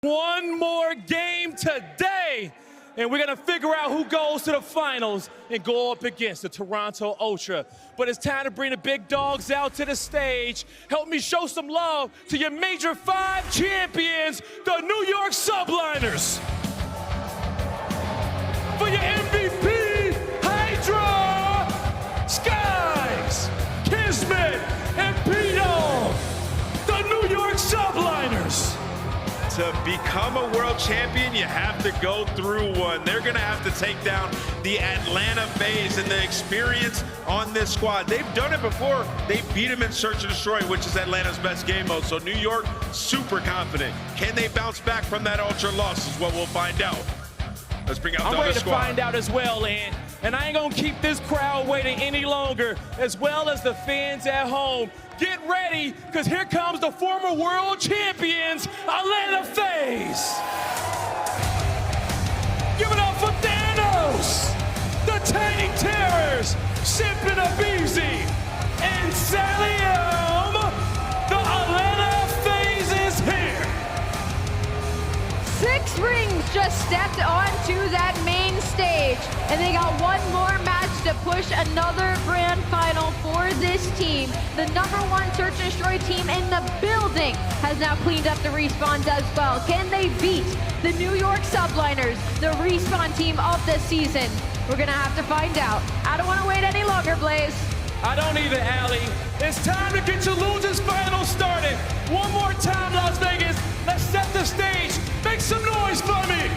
One more game today, and we're gonna figure out who goes to the finals and go up against the Toronto Ultra. But it's time to bring the big dogs out to the stage. Help me show some love to your Major 5 champions, the New York Subliners. For your MVP, HyDra, Skyz, KiSMET, and Priestahh, the New York Subliners. To become a world champion, you have to go through one. They're gonna have to take down the Atlanta FaZe, and the experience on this squad. They've done it before. They beat them in Search and Destroy, which is Atlanta's best game mode. So New York, super confident. Can they bounce back from that Ultra loss is what we'll find out. Let's bring out the other squad. I'm ready to find out as well, and I ain't gonna keep this crowd waiting any longer, as well as the fans at home. Get ready, because here comes the former world champions, Atlanta FaZe. Give it up for Thanos, the Tank Terrors, Simp and aBeZy, and Cellium. The Atlanta FaZe is here. 6 rings just stepped onto that main stage, and they got one more match to push another grand final for this team. The #1 Search and Destroy team in the building has now cleaned up the respawns as well. Can they beat the New York Subliners, the respawn team of the season? We're gonna have to find out. I don't wanna wait any longer, Blaze. I don't either, Allie. It's time to get your losers final started. One more time, Las Vegas. Let's set the stage. Make some noise for me.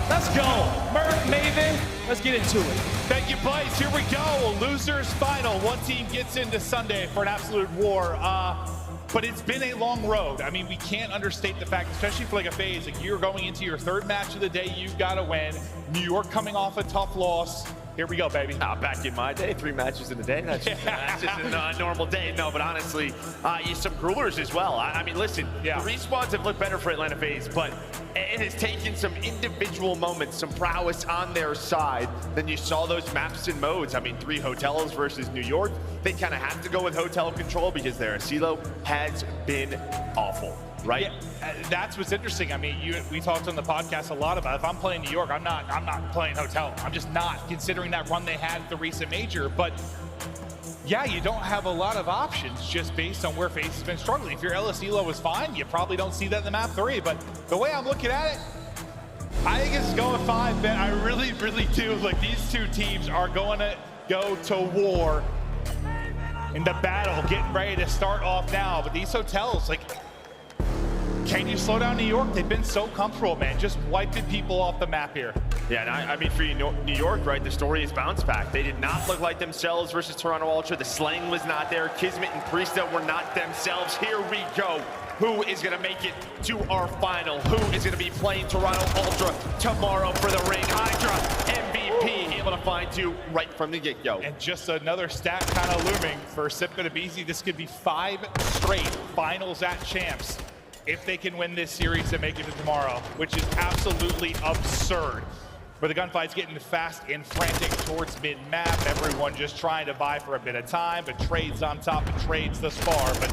Let's go. Merc, Maven, let's get into it. Thank you, Blaze. Here we go. Losers final. One team gets into Sunday for an absolute war. But it's been a long road. I mean, we can't understate the fact, especially for like a FaZe, like you're going into your 3rd match of the day, you've got to win. New York coming off a tough loss. Here we go, baby. Back in my day, 3 matches in a day. That's just, that's just a normal day. No, but honestly, some gruelers as well. I mean, listen, the respawns have looked better for Atlanta FaZe, but it has taken some individual moments, some prowess on their side. Then you saw those maps and modes. I mean, 3 hotels versus New York. They kind of have to go with hotel control because their silo has been awful. Right? Yeah, that's what's interesting. I mean, we talked on the podcast a lot about if I'm playing New York, I'm not playing hotel. I'm just not, considering that run they had at the recent major. But yeah, you don't have a lot of options just based on where FaZe has been struggling. If your LS Elo is fine, you probably don't see that in the map 3. But the way I'm looking at it, I think it's going 5, man. I really, really do. Like, these 2 teams are going to go to war in the battle, getting ready to start off now. But these hotels, like, can you slow down New York? They've been so comfortable, man, just wiping people off the map here. Yeah, and I mean, for New York, right, the story is bounce back. They did not look like themselves versus Toronto Ultra. The slang was not there. KiSMET and Priestahh were not themselves. Here we go. Who is going to make it to our final? Who is going to be playing Toronto Ultra tomorrow for the ring? HyDra, MVP, able to find 2 right from the get-go. And just another stat kind of looming for Simp and aBeZy. This could be 5 straight finals at Champs if they can win this series and make it to tomorrow, which is absolutely absurd. Where the gunfight's getting fast and frantic towards mid-map, everyone just trying to buy for a bit of time, but trades on top of trades thus far. But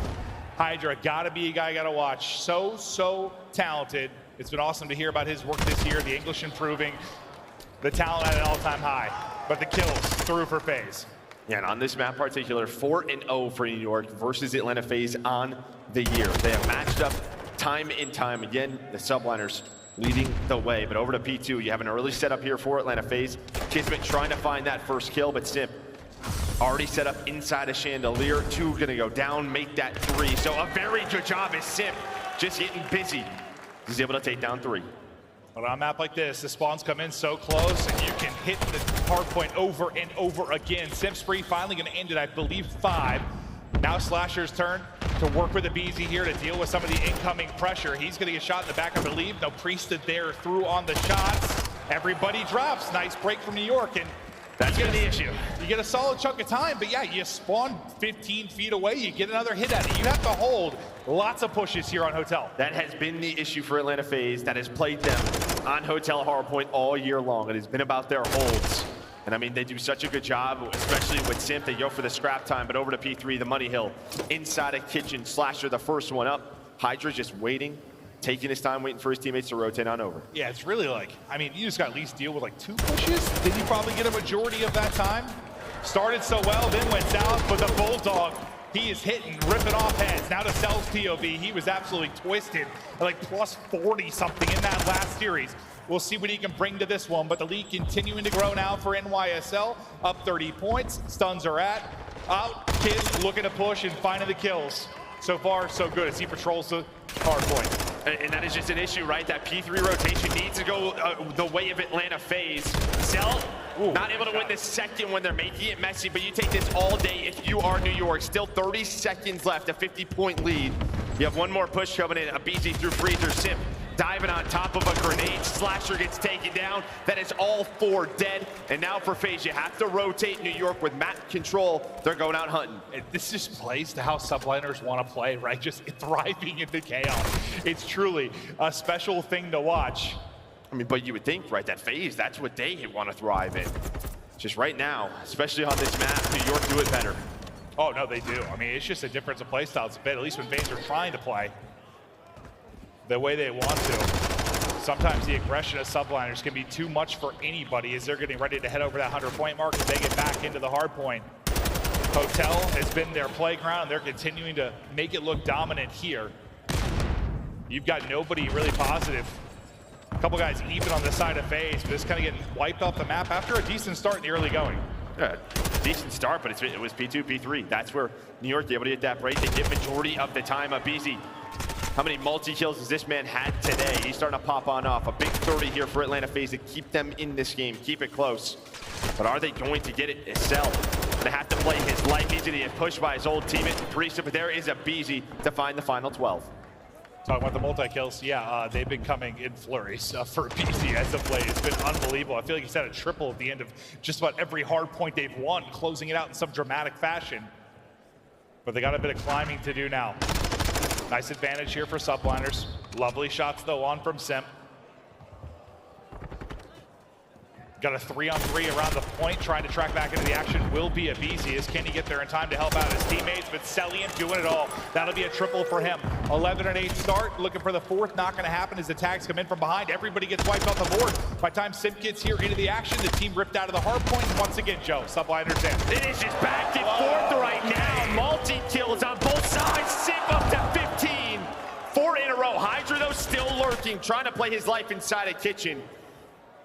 HyDra gotta be a guy you gotta watch. So talented. It's been awesome to hear about his work this year, the English improving, the talent at an all-time high. But the kills through for FaZe. Yeah, and on this map particular, 4-0 for New York versus Atlanta FaZe on the year. They have matched up time and time again. The Subliners leading the way, but over to P2. You have an early setup here for Atlanta FaZe. KiSMET trying to find that first kill, but Simp already set up inside a chandelier. 2 gonna go down, make that 3. So a very good job as Simp just getting busy. He's able to take down 3. But on a map like this, the spawns come in so close, and you can hit the hard point over and over again. Simp spree finally gonna end it, I believe, 5. Now Slasher's turn to work with aBeZy here to deal with some of the incoming pressure. He's gonna get shot in the back, I believe. No, Priestahh there through on the shots. Everybody drops. Nice break from New York, and that's been the issue. You get a solid chunk of time, but yeah, you spawn 15 feet away, you get another hit at it. You have to hold lots of pushes here on Hotel. That has been the issue for Atlanta FaZe that has plagued them on Hotel Hardpoint all year long. It has been about their holds. And I mean, they do such a good job, especially with Simp. They go for the scrap time, but over to P3, the money hill. Inside a kitchen, Slasher, the first one up. HyDra just waiting taking his time, waiting for his teammates to rotate on over. Yeah, it's really like, I mean, you just got to at least deal with like 2 pushes. Then you probably get a majority of that time. Started so well, then went south, but the Bulldog, he is hitting, ripping off heads. Now to Cell's POV, he was absolutely twisted, like plus 40 something in that last series. We'll see what he can bring to this one, but the lead continuing to grow now for NYSL, up 30 points. Stuns are out. Kids looking to push and finding the kills. So far, so good as he patrols the hard point. And that is just an issue, right? That P3 rotation needs to go the way of Atlanta FaZe. Cell, not able to win the second when they're making it messy, but you take this all day if you are New York. Still 30 seconds left, a 50-point lead. You have one more push coming in, aBeZy through freezer, Simp diving on top of a grenade. Slasher gets taken down. That is all 4 dead. And now for FaZe, you have to rotate New York with Mack control. They're going out hunting. This just plays to how subliners want to play, right? Just thriving in the chaos. It's truly a special thing to watch. I mean, but you would think, right, that FaZe, that's what they want to thrive in. Just right now, especially on this map, New York do it better. Oh, no, they do. I mean, it's just a difference of play styles a bit, at least when FaZe are trying to play the way they want to. Sometimes the aggression of subliners can be too much for anybody as they're getting ready to head over that 100-point mark as they get back into the hard point. Hotel has been their playground. They're continuing to make it look dominant here. You've got nobody really positive. A couple guys even on the side of FaZe, but just kind of getting wiped off the map after a decent start in the early going. Yeah, decent start, but it was P2, P3. That's where New York able to get that break. They get majority of the time. aBeZy, how many multi-kills has this man had today? He's starting to pop on off. A big 30 here for Atlanta FaZe to keep them in this game, keep it close. But are they going to get it? Cell gonna have to play his life. He's gonna get pushed by his old teammate, Priestahh, but there is aBeZy to find the final 12. Talking about the multi-kills, yeah, they've been coming in flurries for aBeZy as of late. It's been unbelievable. I feel like he's had a triple at the end of just about every hard point they've won, closing it out in some dramatic fashion. But they got a bit of climbing to do now. Nice advantage here for subliners. Lovely shots though on from Simp. Got a 3-on-3 around the point, trying to track back into the action will be aBeZy. As can he get there in time to help out his teammates, but Cellium doing it all. That'll be a triple for him. 11-8 start, looking for the 4th, not gonna happen as the tags come in from behind. Everybody gets wiped off the board. By the time Simp gets here into the action, the team ripped out of the hard point. Once again, Joe, subliners in. It is just back and forth right now. Multi-kills on both sides. Simp up to 15. 4 in a row. HyDra though still lurking, trying to play his life inside a kitchen.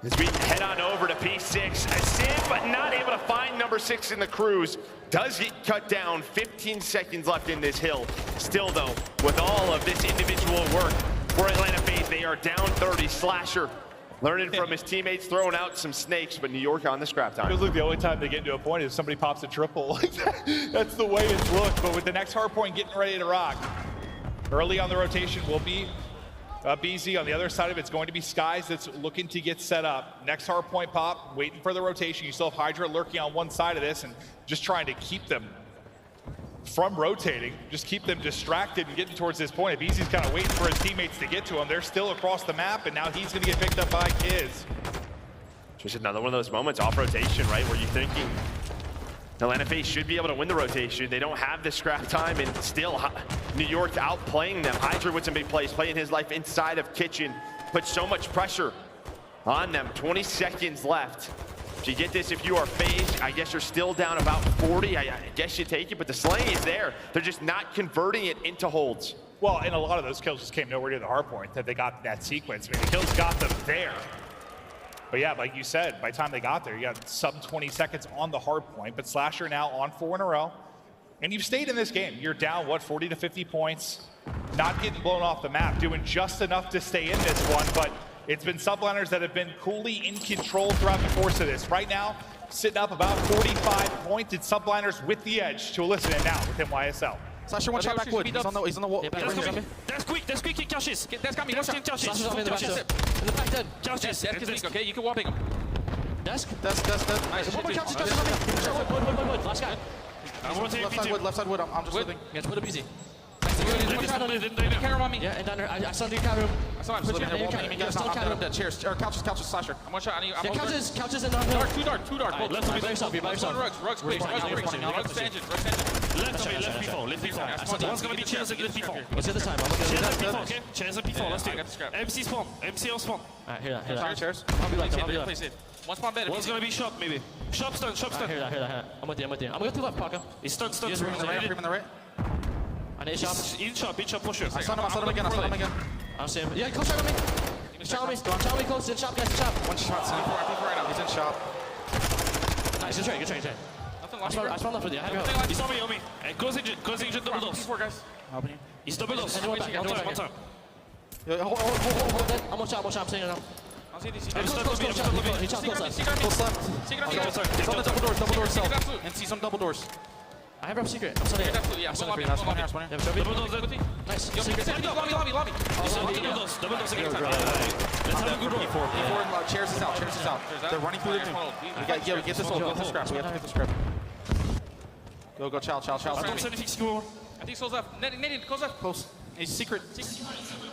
As we head on over to P6, Simp not able to find number 6 in the cruise. Does get cut down, 15 seconds left in this hill. Still though, with all of this individual work for Atlanta FaZe, they are down 30. Slasher learning from his teammates, throwing out some snakes, but New York on the scrap time. Feels like the only time they get into a point is somebody pops a triple. That's the way it's looked, but with the next hard point getting ready to rock. Early on the rotation will be aBeZy. On the other side of it's going to be Skyz that's looking to get set up. Next hard point pop, waiting for the rotation. You still have HyDra lurking on one side of this and just trying to keep them from rotating, just keep them distracted and getting towards this point. aBeZy's kind of waiting for his teammates to get to him. They're still across the map, and now he's going to get picked up by Kiz. Just another one of those moments off rotation, right, where you're thinking Atlanta FaZe should be able to win the rotation. They don't have the scrap time, and still New York's outplaying them. HyDra with some big plays, playing his life inside of kitchen, put so much pressure on them. 20 seconds left. So you get this if you are FaZe. I guess you're still down about 40. I guess you take it, but the slaying is there. They're just not converting it into holds. Well, and a lot of those kills just came nowhere near the hard point that they got in that sequence. I mean, the kills got them there. But yeah, like you said, by the time they got there, you got sub 20 seconds on the hard point, but Slasher now on 4 in a row. And you've stayed in this game. You're down, what, 40 to 50 points, not getting blown off the map, doing just enough to stay in this one, but it's been subliners that have been coolly in control throughout the course of this. Right now, sitting up about 45 points, it's subliners with the edge to listen in now with NYSL. Slasher one shot backward. He's on the wall. That's quick kick Cashes. That's Cammy, watch him Cashes. In the back dead. Cashes, okay, you can warp him. Desk. Nice. One more couches. Last guy. Left side wood. I'm just living. Yeah, put aBeZy. Carry on me. Yeah, and under. I saw the carry room. I saw him just living there. I'm dead. Cheers. Couches, Slasher. I'm one shot. Couches and under. Too dark. By yourself. Rugs, please. Rugs, tangent. Left P4, left P4. One's gonna be chairs and left P4. What's the other time? Chairs and P4, okay? Chairs and P4, let's do it. MC spawn, MC on spawn. Alright, hear that. Chairs. I'll be left. Please it. One spawn better. One's gonna be shop, maybe. Shop stun. Hear that. I'm with you. I'm gonna go to left, Parker. He's stun. Use room on the right, room on the right. I need a shot. Each shop, push it. I stun him again. I'll see him. Yeah, close shot on me. Shot me close. In shop, guys, in shop. One shot, P4 right now. He's in shop. Nice, good trade. I spawned left with you. He's on me. Goes engine, double dose. P4, guys. He's double dose. One time. Hold it. I'm on shot. I'm saying it now. Close. He shot close left. Close left. He's on the double doors cell. And see some double doors. I have a secret. I'm sending it. One here. Double dose. Nice. Secret. Lobby. Double dose again. Let's have a good roll. P4, chairs is out. They're running through the room. We get this hold. Get the scrap. We have to get the scrap. Go, chow. Attends, ça fixe go. I think Soul's up. Netting, close up. Close. He's secret.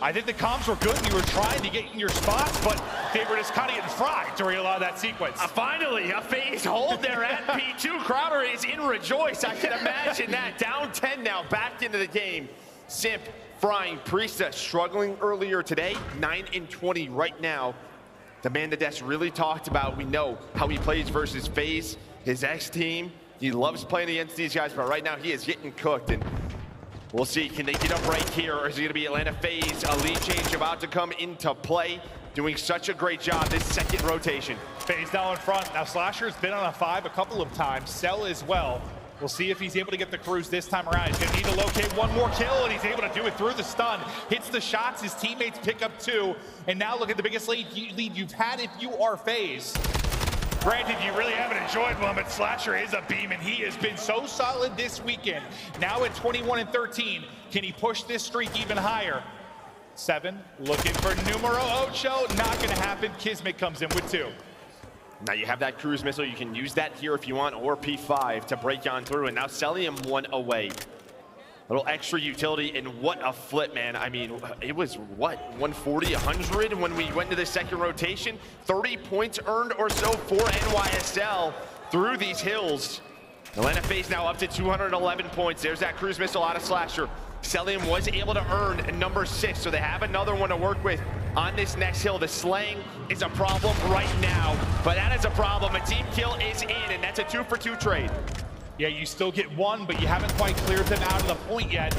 I think the comms were good and you were trying to get in your spots, but they were just kind of getting fried during a lot of that sequence. Finally, a FaZe hold there at P2. Crowder is in rejoice. I can imagine that. Down 10 now, back into the game. Simp frying. Priestahh struggling earlier today. 9-20 right now. The man that Des really talked about. We know how he plays versus FaZe, his ex-team. He loves playing against these guys, but right now he is getting cooked. And we'll see, can they get a break here, or is it going to be Atlanta FaZe? A lead change about to come into play. Doing such a great job this second rotation. FaZe now in front. Now Slasher's been on a 5 a couple of times. Cell as well. We'll see if he's able to get the cruise this time around. He's going to need to locate one more kill, and he's able to do it through the stun. Hits the shots, his teammates pick up 2. And now look at the biggest lead you've had if you are FaZe. Granted, you really haven't enjoyed one, but Slasher is a beam, and he has been so solid this weekend. Now at 21-13, can he push this streak even higher? 7, looking for numero 8, not gonna happen. KiSMET comes in with 2. Now you have that cruise missile, you can use that here if you want, or P5 to break on through, and now Cellium 1 away. Little extra utility, and what a flip, man. I mean, it was, what, 140, 100 when we went to the second rotation? 30 points earned or so for NYSL through these hills. Atlanta FaZe now up to 211 points. There's that cruise missile out of Slasher. Cellium was able to earn number 6, so they have another one to work with on this next hill. The slaying is a problem right now, but that is a problem. A team kill is in, and that's a 2-for-2 trade. Yeah, you still get 1, but you haven't quite cleared them out of the point yet.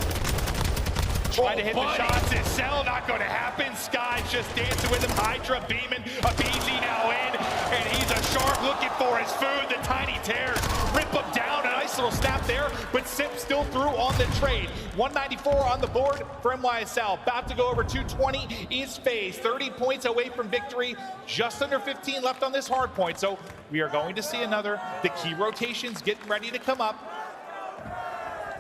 Trying to hit the shots. It's Cell, not going to happen. Skyz just dancing with him. HyDra beaming. aBeZy now in, and he's a shark looking for his food. The tiny tears rip him down. A nice little snap there, but Simp still through on the trade. 194 on the board for NYSL. About to go over 220 is FaZe. 30 points away from victory. Just under 15 left on this hard point. So we are going to see another. The key rotations getting ready to come up.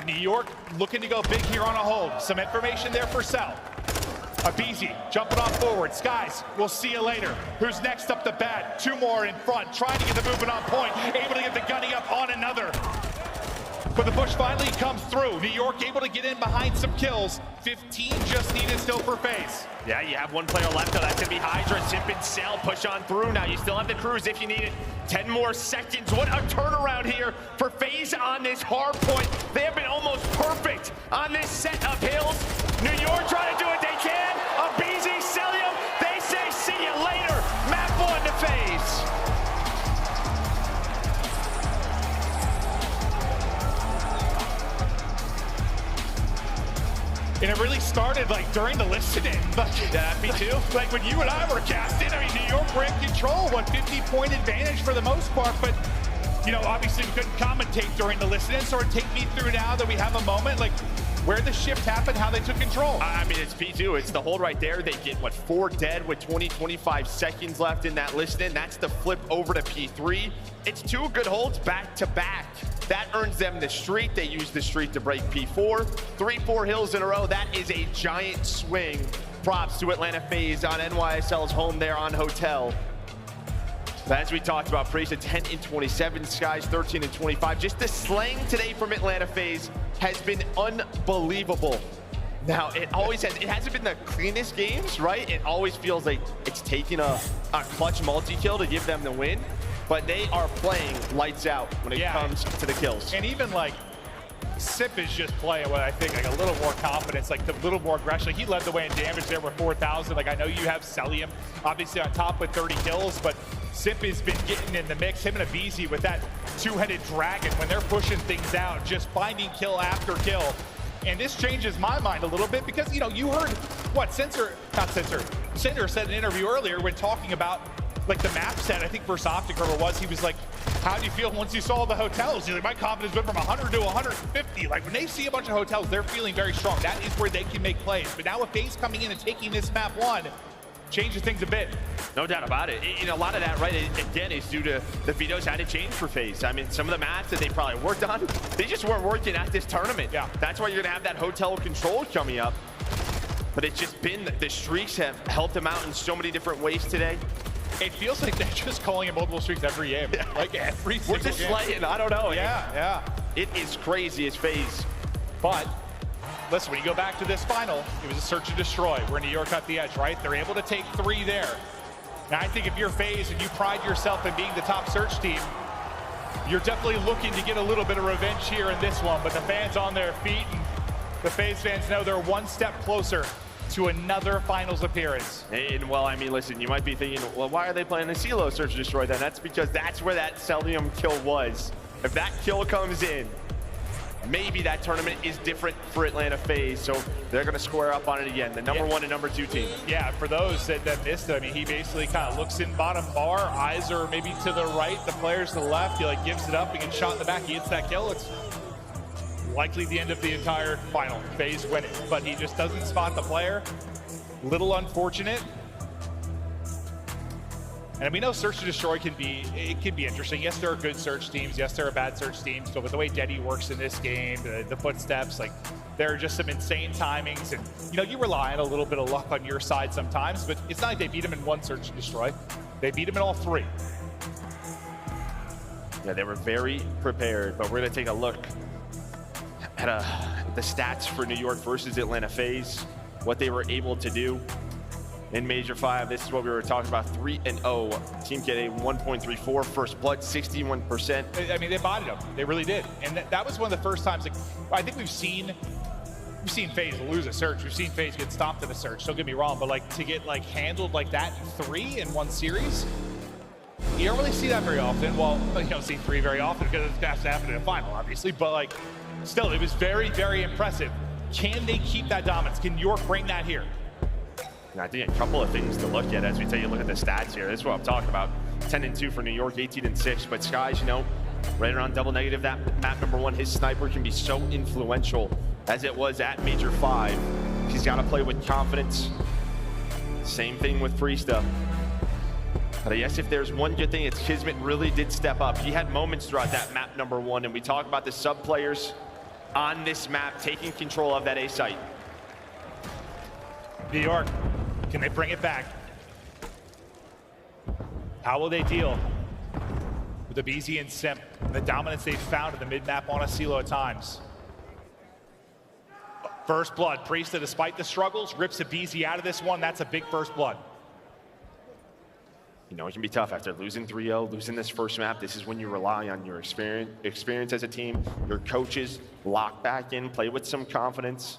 New York looking to go big here on a hold. Some information there for Cell. aBeZy jumping off forward. Skyz, we'll see you later. Who's next up the bat? 2 more in front, trying to get the movement on point. Able to get the gunning up on another. But the push finally comes through. New York able to get in behind some kills. 15 just needed still for FaZe. Yeah, you have 1 player left, though. That's going to be HyDra. Simp and Cell push on through. Now you still have the cruise if you need it. 10 more seconds. What a turnaround here for FaZe on this hard point. They have been almost perfect on this set of hills. New York trying to do what they can. aBeZy, Cellium, they say see you later. Map 1 to FaZe. And it really started like during the listening. Yeah, me too. Like when you and I were casting, I mean, New York were in control, 50-point advantage for the most part, but you know, obviously we couldn't commentate during the listening, so take me through now that we have a moment, like where the shift happened, how they took control. I mean, it's P2, it's the hold right there. They get, what, 4 dead with 25 seconds left in that listening. That's the flip over to P3. It's 2 good holds back to back. That earns them the streak. They use the streak to break P4. 3-4 hills in a row. That is a giant swing. Props to Atlanta FaZe on NYSL's home there on Hotel. But as we talked about, Priestahh 10-27, Skyz 13-25. Just the slaying today from Atlanta FaZe has been unbelievable. Now, it hasn't been the cleanest games, right? It always feels like it's taking a clutch multi-kill to give them the win. But they are playing lights out when it comes to the kills. And even like Simp is just playing what I think like a little more confidence, like a little more aggression. Like he led the way in damage there with 4,000. Like I know you have Cellium obviously on top with 30 kills, but Simp has been getting in the mix. Him and aBeZy with that two-headed dragon when they're pushing things out, just finding kill after kill. And this changes my mind a little bit because, you know, you heard what Cinder said in an interview earlier when talking about like the map set, I think versus OpTic was, he was like, how do you feel once you saw the hotels? He's like, my confidence went from 100 to 150. Like when they see a bunch of hotels, they're feeling very strong. That is where they can make plays. But now with FaZe coming in and taking this map one, changes things a bit. No doubt about it. And a lot of that, right, again, is due to the vetoes had to change for FaZe. I mean, some of the maps that they probably worked on, they just weren't working at this tournament. Yeah. That's why you're going to have that hotel control coming up. But it's just been, the streaks have helped them out in so many different ways today. It feels like they're just calling it multiple streaks every game. Yeah. Like every single game. We're just slaying, I don't know. Yeah. It is crazy as FaZe. But listen, when you go back to this final, it was a search and destroy. We're New York at the edge, right? They're able to take 3 there. Now, I think if you're FaZe and you pride yourself in being the top search team, you're definitely looking to get a little bit of revenge here in this one. But the fans on their feet, and the FaZe fans know they're one step closer to another finals appearance. And well, I mean, listen, you might be thinking, well, why are they playing the CDL search and destroy then? That's because that's where that Cellium kill was. If that kill comes in, maybe that tournament is different for Atlanta FaZe, so they're going to square up on it again. The number 1 and number 2 team. Yeah, for those that missed it, I mean, he basically kind of looks in bottom bar, eyes are maybe to the right, the player's to the left, he like gives it up, he gets shot in the back, he hits that kill. It's likely the end of the entire final. FaZe winning, but he just doesn't spot the player. Little unfortunate. And we know search and destroy can be interesting. Yes, there are good search teams. Yes, there are bad search teams. But with the way Deddy works in this game, the footsteps, like there are just some insane timings. And you know, you rely on a little bit of luck on your side sometimes, but it's not like they beat him in one search and destroy. They beat him in all 3. Yeah, they were very prepared, but we're gonna take a look at the stats for New York versus Atlanta FaZe, what they were able to do in Major 5. This is what we were talking about, 3-0. Team get a 1.34, first blood, 61%. I mean, they bodied them. They really did. And that was one of the first times, like, I think we've seen FaZe lose a search. We've seen FaZe get stomped in a search, don't get me wrong, but like to get like handled like that in 3 in one series, you don't really see that very often. Well, you don't see 3 very often because it has to happen in a final, obviously, but like, still, it was very, very impressive. Can they keep that dominance? Can York bring that here? And I think a couple of things to look at as we take a look at the stats here. This is what I'm talking about. 10-2 for New York, 18-6. But Skyz, you know, right around double negative, that map number 1, his sniper can be so influential as it was at Major 5. He's got to play with confidence. Same thing with Priestahh. But I guess if there's one good thing, it's KiSMET really did step up. He had moments throughout that map number 1, and we talk about the sub players on this map taking control of that A site. New York, can they bring it back? How will they deal with aBeZy and Simp and the dominance they've found in the mid-map on a silo at times? First blood, Priestahh, despite the struggles, rips aBeZy out of this one. That's a big first blood. You know, it can be tough after losing 3-0, losing this first map. This is when you rely on your experience as a team, your coaches, lock back in, play with some confidence.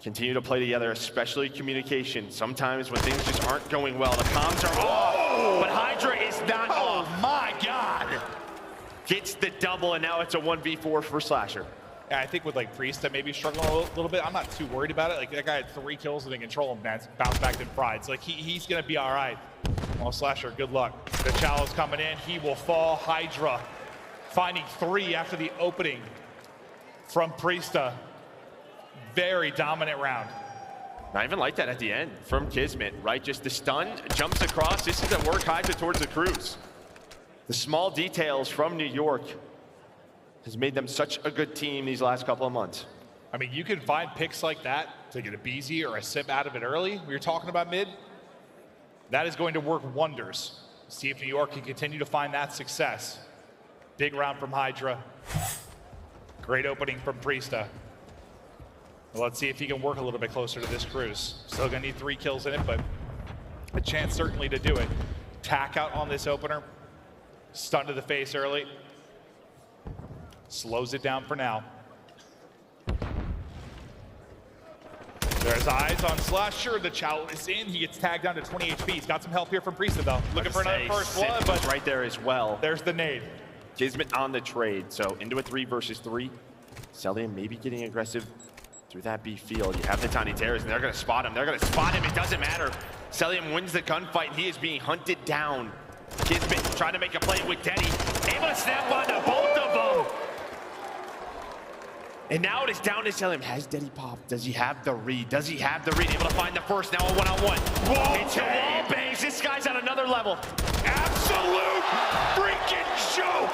Continue to play together, especially communication. Sometimes when things just aren't going well, the comms are off, but HyDra is not off. My God! Gets the double, and now it's a 1v4 for Slasher. Yeah, I think with like Priestahh maybe struggling a little bit, I'm not too worried about it. Like that guy had 3 kills and they control him, man. Bounce back in pride. So like he's gonna be all right. Well, Slasher, good luck. The challenge coming in, he will fall. HyDra finding 3 after the opening from Priestahh. Very dominant round. I even like that at the end from KiSMET, right? Just the stun, jumps across. This is a work HyDra towards the cruise. The small details from New York has made them such a good team these last couple of months. I mean, you can find picks like that to get aBeZy or a Simp out of it early. We were talking about mid. That is going to work wonders. See if New York can continue to find that success. Big round from HyDra. Great opening from Priestahh. Well, let's see if he can work a little bit closer to this cruise. Still gonna need 3 kills in it, but a chance certainly to do it. Tack out on this opener. Stun to the face early. Slows it down for now. There's eyes on Slasher. The Chow is in. He gets tagged down to 20 HP. He's got some help here from Priestahh, though. Looking for another first blood, but right there as well. There's the nade. KiSMET on the trade, so into a 3 versus 3. Cellium maybe getting aggressive through that B field. You have the tiny terrors, and they're going to spot him. They're going to spot him. It doesn't matter. Cellium wins the gunfight, and he is being hunted down. KiSMET trying to make a play with Denny. Able to snap onto both of them. And now it is down to Cellium. Has Denny popped? Does he have the read? Does he have the read? Able to find the first, now a one-on-one. It's a wall bangs. This guy's on another level. Absolute freaking joke.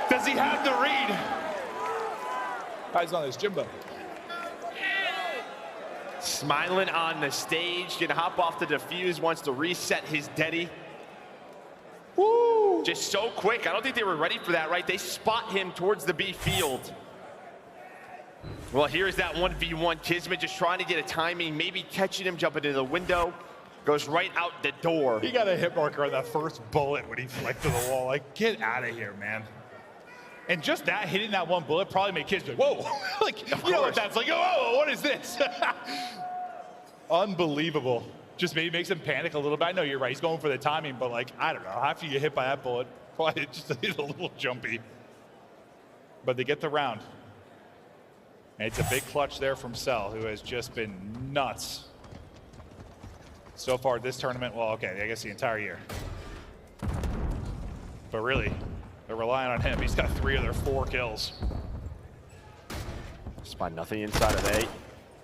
Does he have the read? Guy's on his Jimbo. Smiling on the stage, gonna hop off the defuse, wants to reset his Denny. Woo! Just so quick. I don't think they were ready for that, right? They spot him towards the B field. Well, here's that 1v1. KiSMET just trying to get a timing, maybe catching him, jumping into the window. Goes right out the door. He got a hit marker on that first bullet when he flicked to the wall. Like, get out of here, man. And just that, hitting that one bullet probably made kids be like, whoa. Like, you know what that's like, oh, what is this? Unbelievable. Just maybe makes him panic a little bit. I know you're right, he's going for the timing, but like, I don't know, after you get hit by that bullet, probably just a little jumpy. But they get the round. And it's a big clutch there from Cell, who has just been nuts so far this tournament. Well, okay, I guess the entire year. But really, they're relying on him. He's got 3 of their 4 kills. Spot nothing inside of A.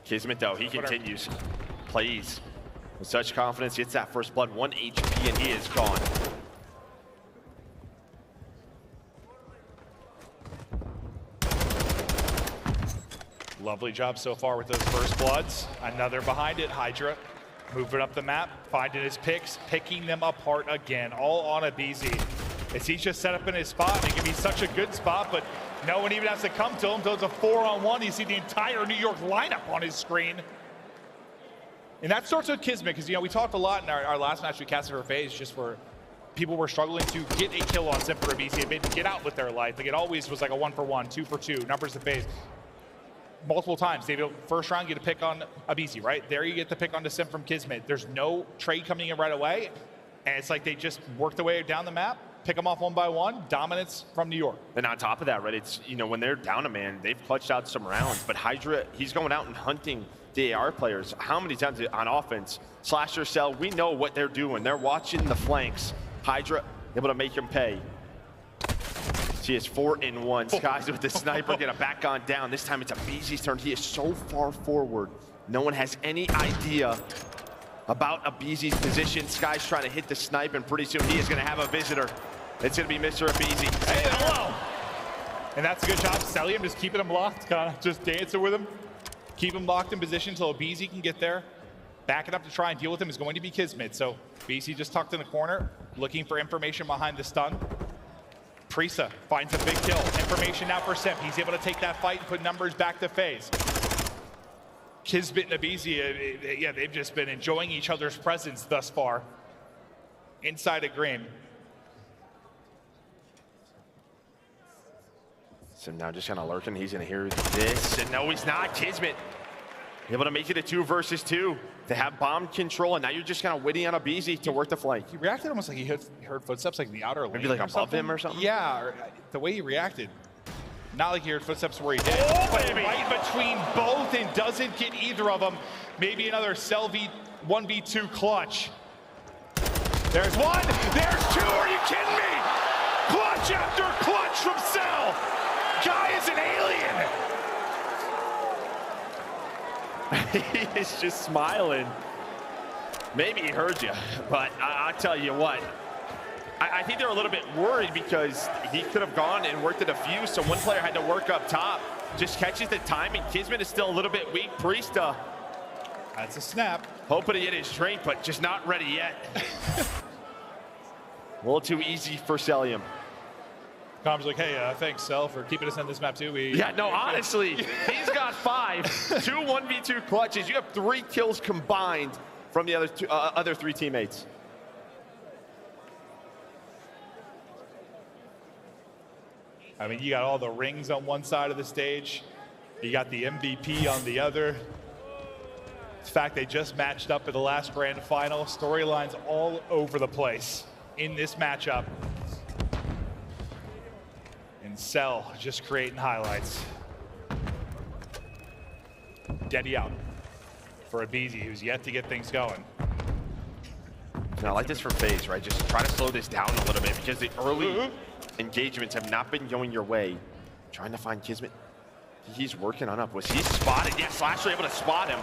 KiSMET, though, he continues. Plays with such confidence, gets that first blood, 1 HP, and he is gone. Lovely job so far with those first bloods. Another behind it, HyDra. Moving up the map, finding his picks, picking them apart again, all on aBeZy. As he's just set up in his spot, and it can be such a good spot, but no one even has to come to him until it's a 4-on-1. You see the entire New York lineup on his screen. And that starts with KiSMET, because, you know, we talked a lot in our last match we casted for FaZe, just where people were struggling to get a kill on Simp or aBeZy and maybe get out with their life. Like, it always was like a 1-for-1, 2-for-2, numbers of FaZe. Multiple times, they first round get a pick on aBeZy, right? There you get the pick on the Simp from KiSMET. There's no trade coming in right away, and it's like they just work their way down the map, pick them off one by one, dominance from New York. And on top of that, right, it's, you know, when they're down a man, they've clutched out some rounds, but HyDra, he's going out and hunting the AR players. How many times on offense? Slasher, Cell, we know what they're doing. They're watching the flanks. HyDra able to make him pay. She is 4-in-1. Skyz with the sniper, gonna back on down. This time it's aBeZy's turn. He is so far forward. No one has any idea about aBeZy's position. Skyz trying to hit the snipe, and pretty soon he is gonna have a visitor. It's gonna be Mr. aBeZy. Hey, hello! And that's a good job. Cellium just keeping him locked, kind of just dancing with him. Keep him locked in position until aBeZy can get there. Backing up to try and deal with him is going to be KiSMET. So aBeZy just tucked in the corner, looking for information behind the stun. Priestahh finds a big kill. Information now for Simp. He's able to take that fight and put numbers back to FaZe. KiSMET and aBeZy, yeah, they've just been enjoying each other's presence thus far inside of Green. So now just kind of lurking. He's going to hear this. And no, he's not. KiSMET able to make it a 2 versus 2 to have bomb control. And now you're just kind of waiting on aBeZy to work the flank. He reacted almost like he heard footsteps like in the outer lane. Maybe like above him or something? Yeah, or the way he reacted. Not like he heard footsteps where he did. Oh, but baby. Right between both and doesn't get either of them. Maybe another Cell 1v2 clutch. There's one, there's 2, are you kidding me? Clutch after clutch from Cell. Guy is an alien. He is just smiling. Maybe he heard you, but I'll tell you what. I think they're a little bit worried because he could have gone and worked a defuse, so one player had to work up top. Just catches the timing. KiSMET is still a little bit weak. Priestahh. That's a snap. Hoping to get his drink, but just not ready yet. A little too easy for Cellium. Com's like, hey, thanks, Cell, for keeping us on this map, too. Yeah, no, honestly, he's got 5. 2 1v2 clutches. You have 3 kills combined from the other 3 teammates. I mean, you got all the rings on one side of the stage. You got the MVP on the other. The fact they just matched up in the last grand final. Storylines all over the place in this matchup. And Cell just creating highlights. Daddy out for aBeZy, who's yet to get things going. And I like this from FaZe, right? Just try to slow this down a little bit because the early engagements have not been going your way. Trying to find KiSMET. He's working on up. Was he spotted? Yeah, Slasher able to spot him.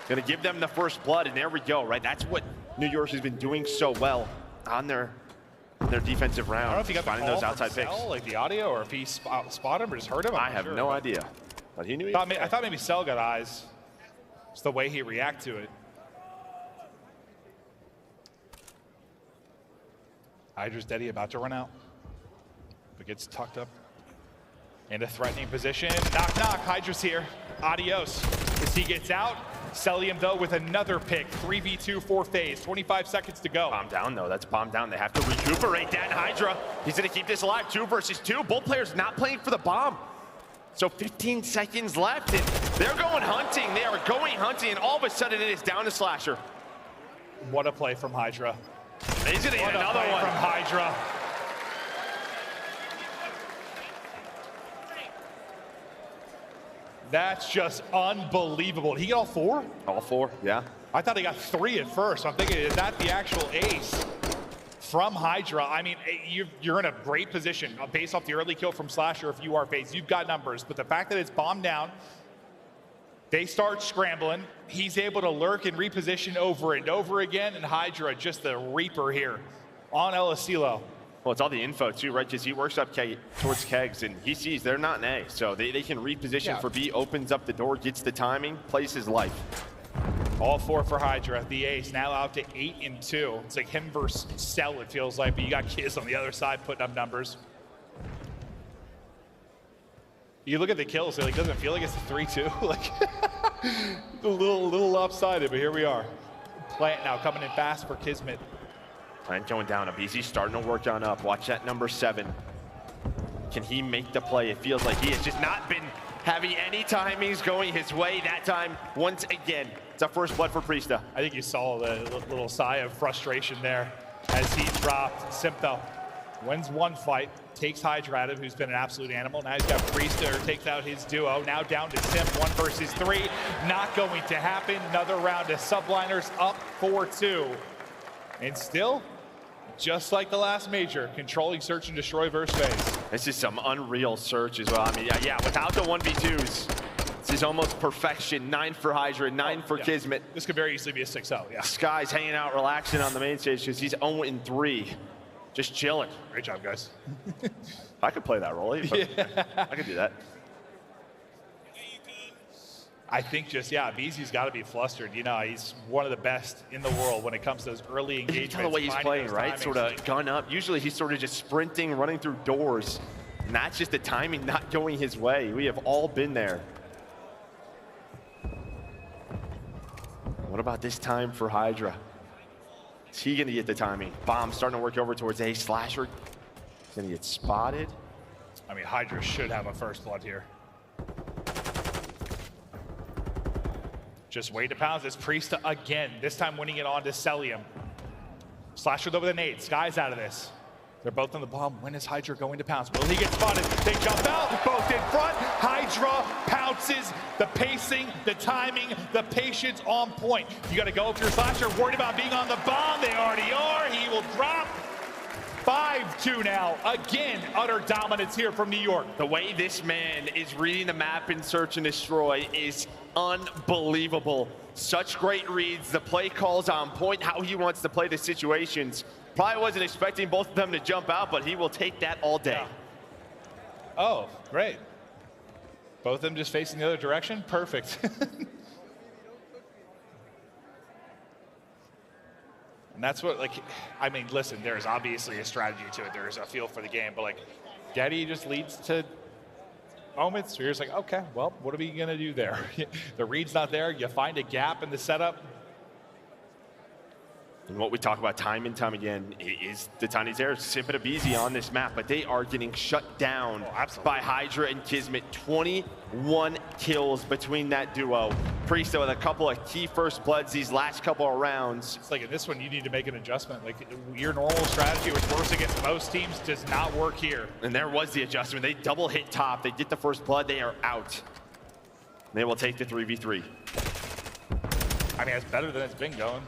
Gonna give them the first blood, and there we go, right? That's what New York has been doing so well on their defensive round. I don't know if he got finding those outside picks. Cell, like the audio, or if he spotted him or just heard him. I have no idea. But he knew. I thought maybe Cell got eyes. It's the way he reacted to it. HyDra's Daddy about to run out, but gets tucked up in a threatening position. Knock, knock, HyDra's here. Adios. As he gets out, Cellium, though, with another pick. 3v2 for FaZe. 25 seconds to go. Bomb down, though. That's bomb down. They have to recuperate that. HyDra, he's going to keep this alive. 2 versus 2. Both players not playing for the bomb. So 15 seconds left, and they're going hunting. They are going hunting, and all of a sudden it is down to Slasher. What a play from HyDra. He's going to get another one from HyDra. That's just unbelievable. Did he get all 4? All 4, yeah. I thought he got 3 at first. I'm thinking, is that the actual ace from HyDra? I mean, you're in a great position based off the early kill from Slasher. If you are FaZe, you've got numbers. But the fact that it's bombed down, they start scrambling. He's able to lurk and reposition over and over again. And HyDra, just the Reaper here on Elisilo. Well, it's all the info, too, right? Because he works up towards Kegs, and he sees they're not an A. So they can reposition for B, opens up the door, gets the timing, plays his life. All 4 for HyDra. The ace now out to 8 and 2. It's like him versus Cell, it feels like. But you got Kiz on the other side putting up numbers. You look at the kills, it like, doesn't feel like it's a 3-2. Like, a little lopsided, but here we are. Plant now coming in fast for KiSMET. Plant going down. aBeZy starting to work on up. Watch that number 7. Can he make the play? It feels like he has just not been having any timings going his way that time once again. It's a first blood for Priestahh. I think you saw the little sigh of frustration there as he dropped. Simp, though, wins one fight, takes HyDra at him, who's been an absolute animal. Now he's got Priestahh, who takes out his duo. Now down to Simp, 1 versus 3. Not going to happen. Another round of Subliners up 4-2. And still, just like the last major, controlling search and destroy versus FaZe. This is some unreal search as well. I mean, yeah, without the 1v2s, this is almost perfection. 9 for HyDra, 9 for KiSMET. This could very easily be a 6-0, yeah. Skyz hanging out, relaxing on the main stage because he's 0-3. Just chilling. Great job, guys. I could play that role. Yeah. I could do that. I think just, aBeZy's got to be flustered. You know, he's one of the best in the world when it comes to those early engagements. You tell the way he's playing, right? Sort of gun up. Usually he's sort of just sprinting, running through doors. And that's just the timing not going his way. We have all been there. What about this time for HyDra? Is he going to get the timing? Bomb starting to work over towards A. Slasher. He's going to get spotted. I mean, HyDra should have a first blood here. Just wait to pounce this. Priestahh again, this time winning it on to Cellium. Slasher over the nade. Skyz out of this. They're both on the bomb. When is HyDra going to pounce? Will he get spotted? They jump out, both in front. HyDra pounces. The pacing, the timing, the patience on point. You got to go if you're Slasher. Worried about being on the bomb. They already are. He will drop. 5-2 now. Again, utter dominance here from New York. The way this man is reading the map in search and destroy is unbelievable. Such great reads. The play calls on point, how he wants to play the situations. Probably wasn't expecting both of them to jump out, but he will take that all day. Yeah. Oh, great. Both of them just facing the other direction? Perfect. And that's what, like, I mean, listen, there's obviously a strategy to it. There's a feel for the game, but, like, Daddy just leads to moments where you're just like, okay, well, what are we going to do there? The read's not there. You find a gap in the setup. And what we talk about time and time again is the tiny terrors, Simp and aBeZy on this map, but they are getting shut down by HyDra and KiSMET. 21 kills between that duo. Priestahh with a couple of key first bloods these last couple of rounds. It's like in this one, you need to make an adjustment. Like your normal strategy, which works against most teams, does not work here. And there was the adjustment. They double hit top. They get the first blood. They are out. They will take the 3v3. I mean, it's better than it's been going.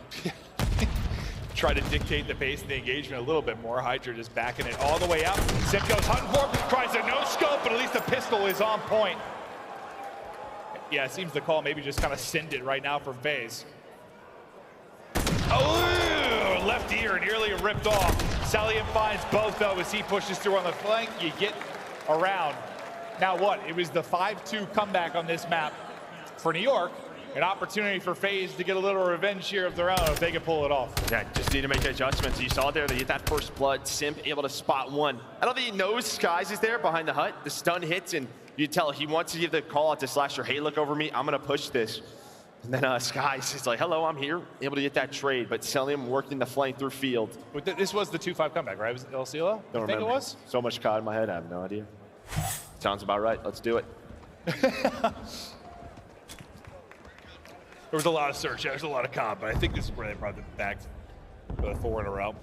Try to dictate the pace and the engagement a little bit more. HyDra just backing it all the way up. Simp goes hunting for him, tries a no-scope, but at least the pistol is on point. Yeah, it seems the call maybe just kind of send it right now from FaZe. Oh, left ear nearly ripped off. Cellium finds both though as he pushes through on the flank. You get around. Now what? It was the 5-2 comeback on this map for New York. An opportunity for FaZe to get a little revenge here of their own if they can pull it off. Yeah, just need to make adjustments. You saw there, they get that first blood. Simp able to spot one. I don't think he knows Skyz is there behind the hut. The stun hits, and you tell he wants to give the call out to Slasher. Hey, look over me. I'm going to push this. And then Skyz is like, hello, I'm here. Able to get that trade, but Cellium working the flank through field. This was the 2-5 comeback, right? Was it El Cielo? Don't I think remember. It was? So much caught in my head, I have no idea. Sounds about right. Let's do it. There was a lot of search, there was a lot of comp, but I think this is where they brought them back for the 4 in a row.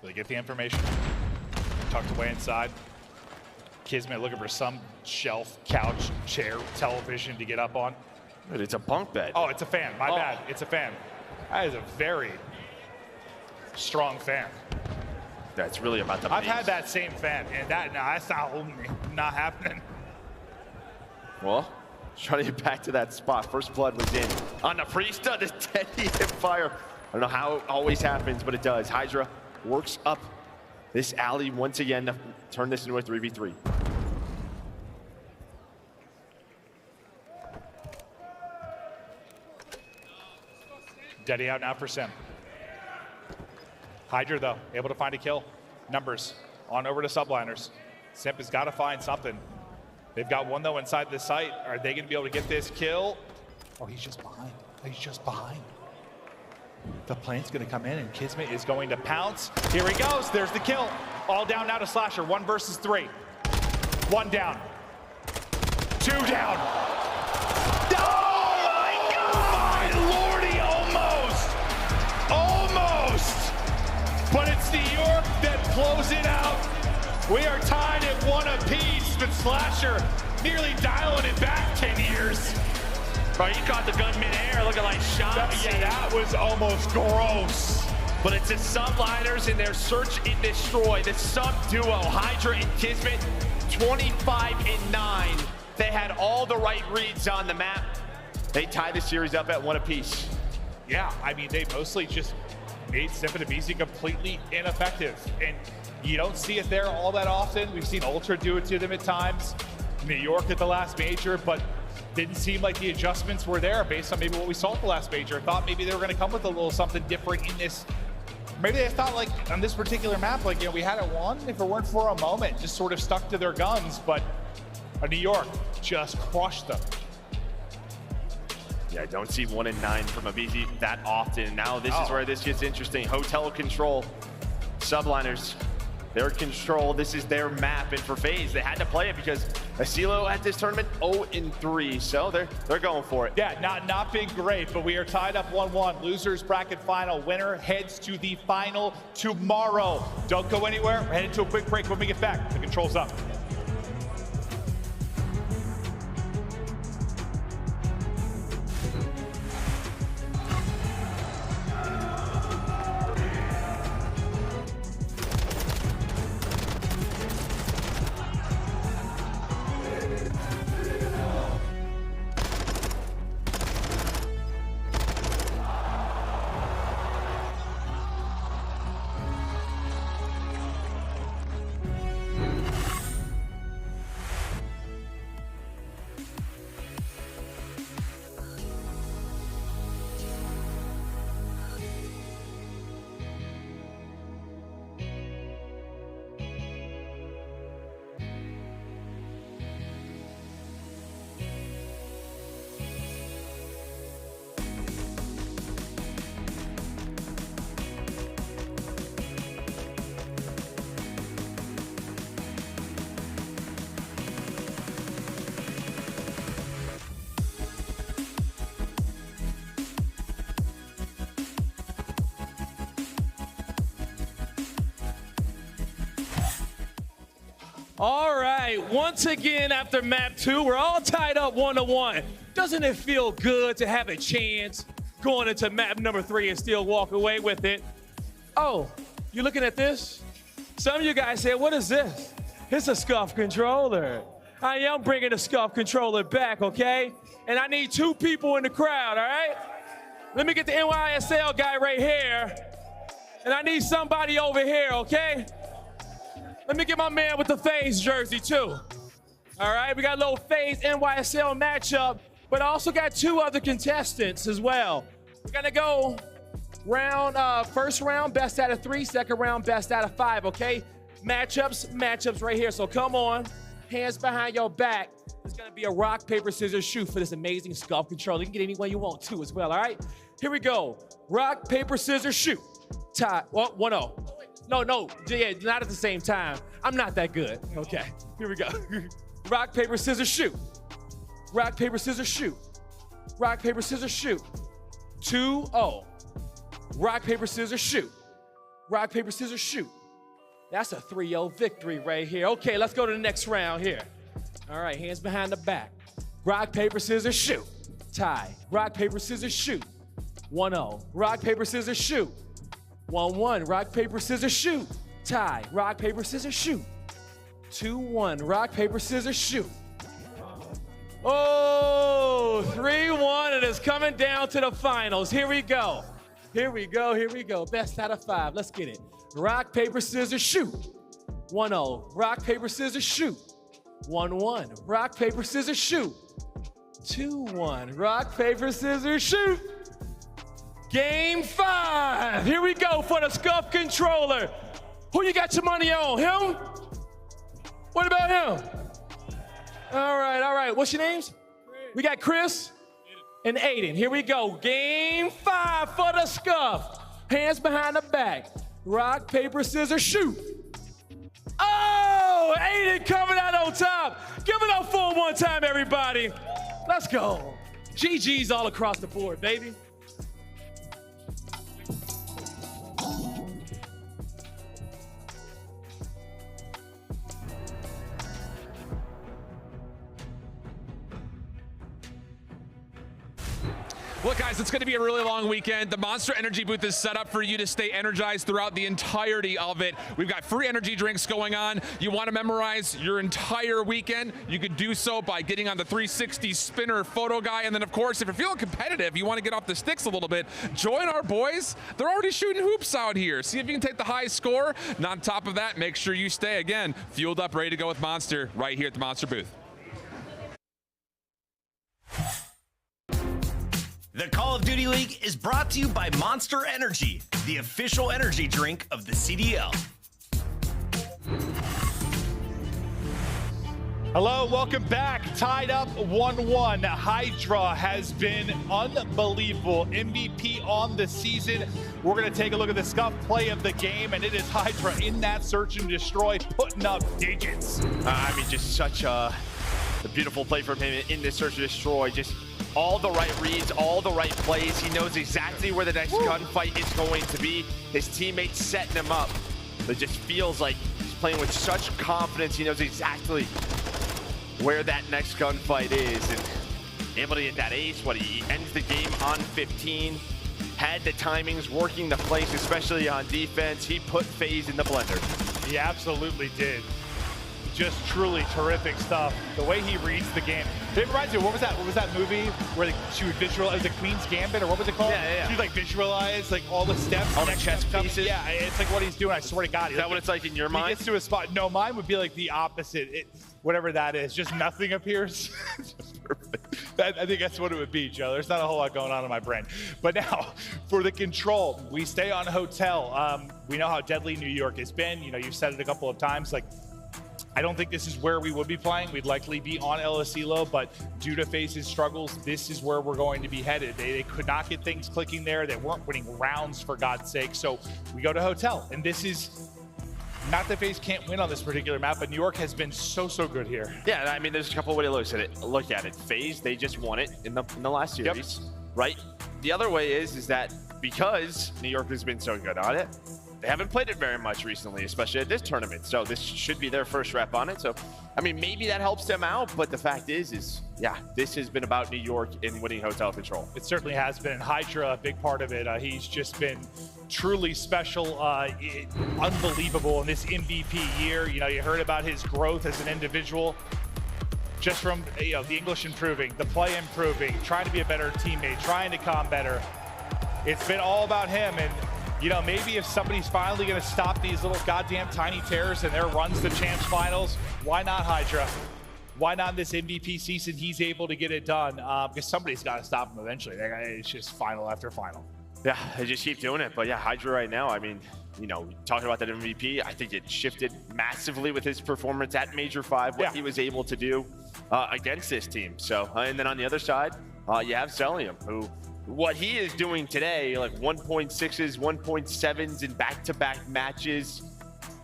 They get the information, tucked away inside. KiSMET looking for some shelf, couch, chair, television to get up on. But it's a bunk bed. Oh, it's a fan, my bad, it's a fan. That is a very strong fan. That's really about the I've base. had that same fan, and that's not holding me. Not happening. Well, trying to get back to that spot. First blood was in on the Priestahh. This dead hip fire. I don't know how it always happens, but it does. HyDra works up this alley once again to turn this into a 3v3. Daddy out now for Simp. HyDra, though, able to find a kill. Numbers on over to Subliners. Simp has got to find something. They've got one, though, inside the site. Are they going to be able to get this kill? Oh, he's just behind. He's just behind. The plant's going to come in, and KiSMET is going to pounce. Here he goes. There's the kill. All down now to Slasher. 1 versus 3. 1 down. 2 down. Oh, my God! My lordy, almost! But it's New York that close it out. We are tied at 1 apiece, but Slasher nearly dialing it back 10 years. Bro, you caught the gun mid-air looking like Shotzzy. Yeah, that was almost gross. But it's the Subliners in their search and destroy. The sub duo, HyDra and KiSMET, 25-9. They had all the right reads on the map. They tie the series up at 1 apiece. Yeah, I mean, they mostly just made Simp and aBeZy completely ineffective. And you don't see it there all that often. We've seen Ultra do it to them at times. New York at the last major, but didn't seem like the adjustments were there based on maybe what we saw at the last major. Thought maybe they were going to come with a little something different in this. Maybe they thought, like, on this particular map, like, you know, we had it won if it weren't for a moment, just sort of stuck to their guns, but New York just crushed them. Yeah, I don't see 1 and 9 from aBeZy that often. Now this is where this gets interesting. Hotel control, Subliners, their control. This is their map, and for FaZe, they had to play it because Asilo at this tournament 0-3, so they're going for it. Yeah, not been great, but we are tied up 1-1. Losers bracket final. Winner heads to the final tomorrow. Don't go anywhere. We're headed to a quick break. When we get back, the control's up. All right, once again after map 2, we're all tied up 1-1. Doesn't it feel good to have a chance going into map number 3 and still walk away with it? Oh, you looking at this? Some of you guys said, what is this? It's a scuff controller. I am bringing the scuff controller back, okay? And I need 2 people in the crowd, all right? Let me get the NYSL guy right here. And I need somebody over here, okay? Let me get my man with the FaZe jersey too. All right, we got a little FaZe NYSL matchup, but I also got 2 other contestants as well. We're gonna go first round, best out of 3, second round, best out of 5, okay? Matchups right here, so come on. Hands behind your back. It's gonna be a rock, paper, scissors, shoot for this amazing scuff controller. You can get any one you want too as well, all right? Here we go. Rock, paper, scissors, shoot. Tie, well, 1-0. No, yeah, not at the same time. I'm not that good. Okay, here we go. Rock, paper, scissors, shoot. Rock, paper, scissors, shoot. Rock, paper, scissors, shoot. 2-0. Rock, paper, scissors, shoot. Rock, paper, scissors, shoot. That's a 3-0 victory right here. Okay, let's go to the next round here. All right, hands behind the back. Rock, paper, scissors, shoot. Tie. Rock, paper, scissors, shoot. 1-0. Rock, paper, scissors, shoot. 1-1. Rock, paper, scissors, shoot. Tie. Rock, paper, scissors, shoot. 2-1. Rock, paper, scissors, shoot. Oh, 3-1, and it's coming down to the finals. Here we go. Here we go. Best out of 5. Let's get it. Rock, paper, scissors, shoot. 1-0. Rock, paper, scissors, shoot. 1-1. Rock, paper, scissors, shoot. 2-1. Rock, paper, scissors, shoot. Game 5. Here we go for the scuff controller. Who you got your money on? Him? What about him? All right. What's your names? We got Chris and Aiden. Here we go. Game 5 for the scuff. Hands behind the back. Rock, paper, scissors, shoot. Oh, Aiden coming out on top. Give it up for him one time, everybody. Let's go. GG's all across the board, baby. Look, guys, it's going to be a really long weekend. The Monster Energy booth is set up for you to stay energized throughout the entirety of it. We've got free energy drinks going on. You want to memorize your entire weekend, you could do so by getting on the 360 spinner photo guy. And then, of course, if you're feeling competitive, you want to get off the sticks a little bit, join our boys. They're already shooting hoops out here. See if you can take the high score. And on top of that, make sure you stay, again, fueled up, ready to go with Monster right here at the Monster booth. The Call of Duty League is brought to you by Monster Energy, the official energy drink of the CDL. Hello, welcome back. Tied up 1-1. HyDra has been unbelievable. MVP on the season. We're going to take a look at the scuff play of the game, and it is HyDra in that search and destroy, putting up digits. I mean, just such a beautiful play from him in this search and destroy. Just all the right reads, all the right plays. He knows exactly where the next gunfight is going to be. His teammates setting him up. It just feels like he's playing with such confidence. He knows exactly where that next gunfight is. And able to get that ace, he ends the game on 15. Had the timings, working the place, especially on defense. He put FaZe in the blender. He absolutely did. Just truly terrific stuff. The way he reads the game. It reminds me, what was that movie where she would visualize the Queen's Gambit, or what was it called? Yeah. She would visualize all the steps. All the chess pieces. Yeah, it's like what he's doing, I swear to God. Is that what it's like in your mind? He gets to a spot. No, mine would be like the opposite. Whatever that is, just nothing appears. I think that's what it would be, Joe. There's not a whole lot going on in my brain. But now, for the control, we stay on hotel. We know how deadly New York has been. You've said it a couple of times, I don't think this is where we would be playing. We'd likely be on LSELO, but due to FaZe's struggles, this is where we're going to be headed. They could not get things clicking there. They weren't winning rounds, for God's sake. So we go to hotel, and this is not that FaZe can't win on this particular map, but New York has been so good here. Yeah, I mean, there's a couple of ways to look at it. FaZe, they just won it in the last series, right? The other way is that because New York has been so good on it, they haven't played it very much recently, especially at this tournament. So this should be their first rep on it. So, I mean, maybe that helps them out. But the fact is yeah, this has been about New York in winning hotel control. It certainly has been. HyDra, a big part of it. He's just been truly special, unbelievable in this MVP year. You know, you heard about his growth as an individual. Just from, you know, the English improving, the play improving, trying to be a better teammate, trying to calm better. It's been all about him. And, you know, maybe if somebody's finally going to stop these little goddamn tiny tears and their runs to Champs Finals, why not HyDra? Why not in this MVP season he's able to get it done? Because somebody's got to stop him eventually. It's just final after final. Yeah, they just keep doing it. But yeah, HyDra right now, I mean, you know, talking about that MVP, I think it shifted massively with his performance at Major 5, what he was able to do against this team. So, and then on the other side, you have Cellium, who, what he is doing today, like 1.6s, 1.7s in back-to-back matches,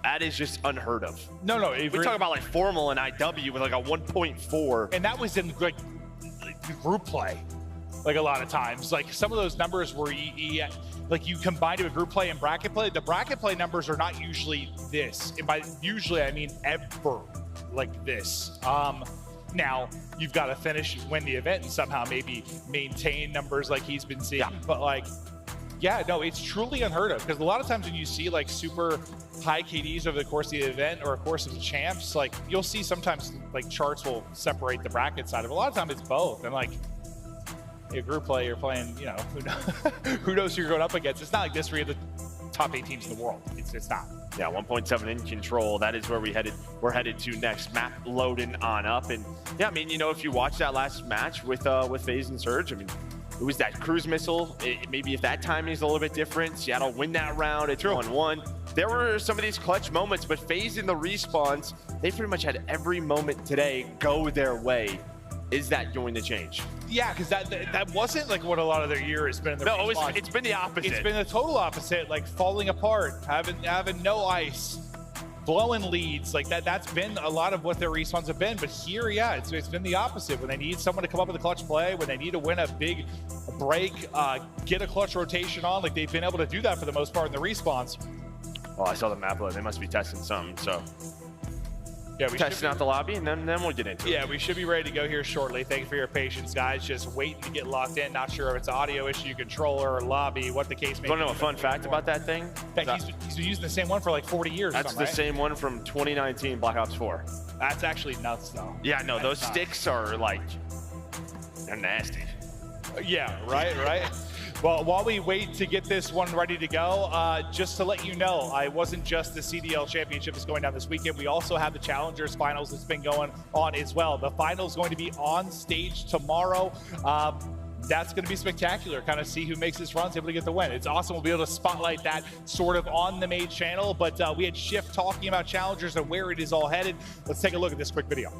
that is just unheard of. No, we talk about like Formal and IW with like a 1.4. And that was in like group play. Like a lot of times, like some of those numbers were like you combine it with group play and bracket play. The bracket play numbers are not usually this. And by usually, I mean ever like this. Now you've got to finish, win the event, and somehow maybe maintain numbers like he's been seeing. But like, yeah, no, it's truly unheard of, because a lot of times when you see like super high KDs over the course of the event or a course of the champs, like you'll see sometimes like charts will separate the bracket side of it. A lot of times it's both, and like, a group play, you're playing, you know, who knows who you're going up against. It's not like this where you're the top 8 teams in the world. It's not. Yeah, 1.7 in control. That is where we're headed to next. Map loading on up. And yeah, I mean, you know, if you watch that last match with FaZe and Surge, I mean, it was that cruise missile. Maybe if that timing is a little bit different, Seattle win that round. It's 1-1. There were some of these clutch moments, but FaZe in the respawns, they pretty much had every moment today go their way. Is that going to change? Yeah, because that wasn't like what a lot of their year has been. No, it's been the opposite. It's been the total opposite, like falling apart, having no ice, blowing leads. Like that's been a lot of what their respawns have been. But here, yeah, it's been the opposite. When they need someone to come up with a clutch play, when they need to win a big break, get a clutch rotation on, like they've been able to do that for the most part in the respawns. Oh, I saw the map load. They must be testing something, so. Yeah, testing out the lobby, and then we'll get into it. Yeah, we should be ready to go here shortly. Thank you for your patience, guys. Just waiting to get locked in. Not sure if it's audio issue, controller, or lobby, what the case may be. You want to know a fun fact about that thing? He's been using the same one for like 40 years. That's the same one from 2019 Black Ops 4. That's actually nuts, though. Yeah, no, those sticks are like, they're nasty. Yeah, right. Well, while we wait to get this one ready to go, just to let you know, I wasn't just the CDL Championship is going down this weekend. We also have the Challengers Finals that's been going on as well. The final is going to be on stage tomorrow. That's going to be spectacular. Kind of see who makes this run, able to get the win. It's awesome. We'll be able to spotlight that sort of on the main channel. But we had Shift talking about Challengers and where it is all headed. Let's take a look at this quick video.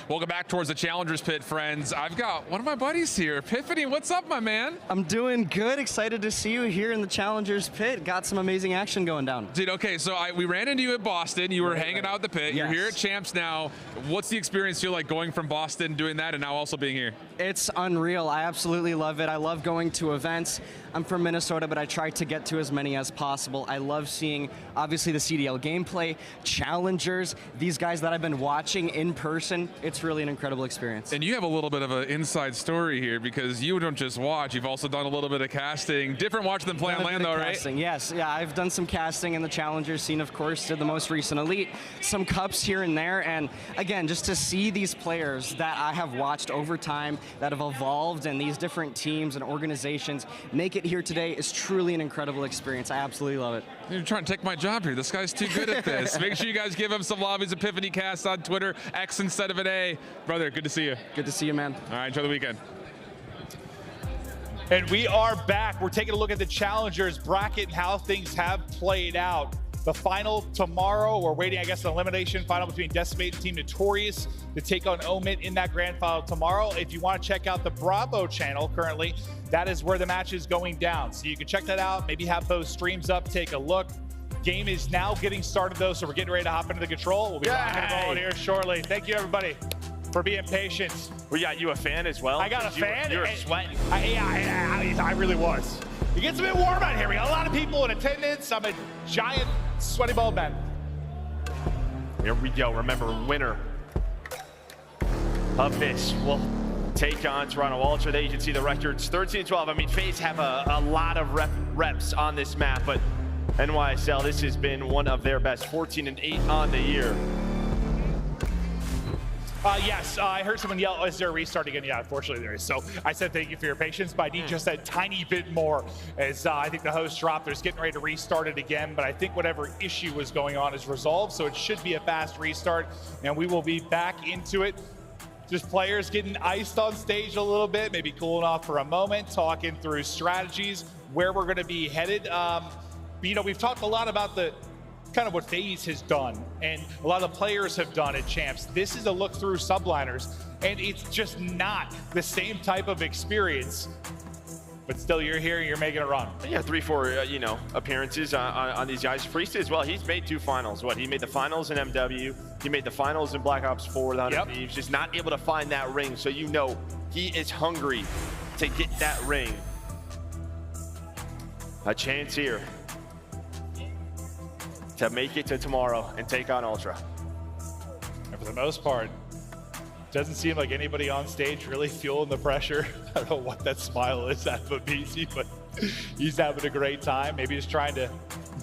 Welcome back towards the Challengers Pit, friends. I've got one of my buddies here. Epiphany, what's up, my man? I'm doing good. Excited to see you here in the Challengers Pit. Got some amazing action going down. Dude, okay, so we ran into you at Boston. You were hanging out at the pit. You're here at Champs now. What's the experience feel like going from Boston, doing that, and now also being here? It's unreal. I absolutely love it. I love going to events. I'm from Minnesota, but I try to get to as many as possible. I love seeing, obviously, the CDL gameplay, Challengers, these guys that I've been watching in person. It's really an incredible experience. And you have a little bit of an inside story here, because you don't just watch, you've also done a little bit of casting. Different watch than play on land, though, right? Yes, yeah, I've done some casting in the Challengers scene, of course, did the most recent Elite, some cups here and there, and again, just to see these players that I have watched over time, that have evolved, and these different teams and organizations make it here today is truly an incredible experience. I absolutely love it. You're trying to take my job here. This guy's too good at this. Make sure you guys give him some lobbies. Epiphany Cast on Twitter, X instead of an A. Brother, good to see you. Good to see you, man. All right, enjoy the weekend. And we are back. We're taking a look at the Challengers bracket and how things have played out. The final tomorrow. We're waiting, I guess, the elimination final between Decimate and Team Notorious to take on Omit in that grand final tomorrow. If you want to check out the Bravo channel currently, that is where the match is going down. So you can check that out, maybe have those streams up, take a look. Game is now getting started, though, so we're getting ready to hop into the control. We'll be rocking and rolling here shortly. Thank you, everybody, for being patient. We got you a fan as well. I got a fan. You're sweating. I really was. It gets a bit warm out here. We got a lot of people in attendance. I'm a giant sweaty bald man. Here we go. Remember, winner of this will take on Toronto Ultra. There you can see the records, 13-12. I mean, FaZe have a lot of reps on this map, but NYSL, this has been one of their best, 14-8 on the year. Yes, I heard someone yell, is there a restart again? Yeah, unfortunately there is. So I said thank you for your patience, but I need just a tiny bit more as I think the host dropped. They're getting ready to restart it again, but I think whatever issue was going on is resolved, so it should be a fast restart, and we will be back into it. Just players getting iced on stage a little bit, maybe cooling off for a moment, talking through strategies, where we're gonna be headed. You know, we've talked a lot about the kind of what FaZe has done and a lot of the players have done at Champs. This is a look through Subliners, and it's just not the same type of experience. But still, you're here, you're making a run. Yeah, 3-4, you know, appearances on these guys. Priestahh as well, he's made 2 finals. What, he made the finals in MW, he made the finals in Black Ops 4 with Thieves, just not able to find that ring. So you know he is hungry to get that ring. A chance here to make it to tomorrow and take on Ultra. And for the most part, doesn't seem like anybody on stage really feeling the pressure. I don't know what that smile is at aBeZy, but he's having a great time. Maybe just trying to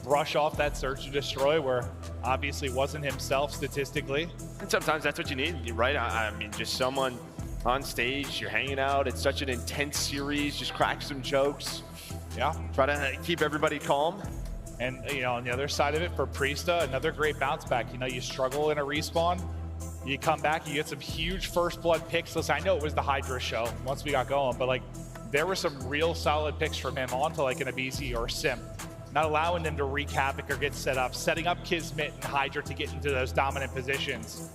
brush off that search and destroy where obviously wasn't himself statistically. And sometimes that's what you need, right? I mean, just someone on stage, you're hanging out, it's such an intense series, just crack some jokes. Yeah. Try to keep everybody calm. And, you know, on the other side of it, for Priestahh, another great bounce back. You know, you struggle in a respawn, you come back, you get some huge first blood picks. Listen, I know it was the HyDra show once we got going, but like, there were some real solid picks from him onto like an aBeZy or Simp, not allowing them to wreak havoc or get set up, setting up KiSMET and HyDra to get into those dominant positions.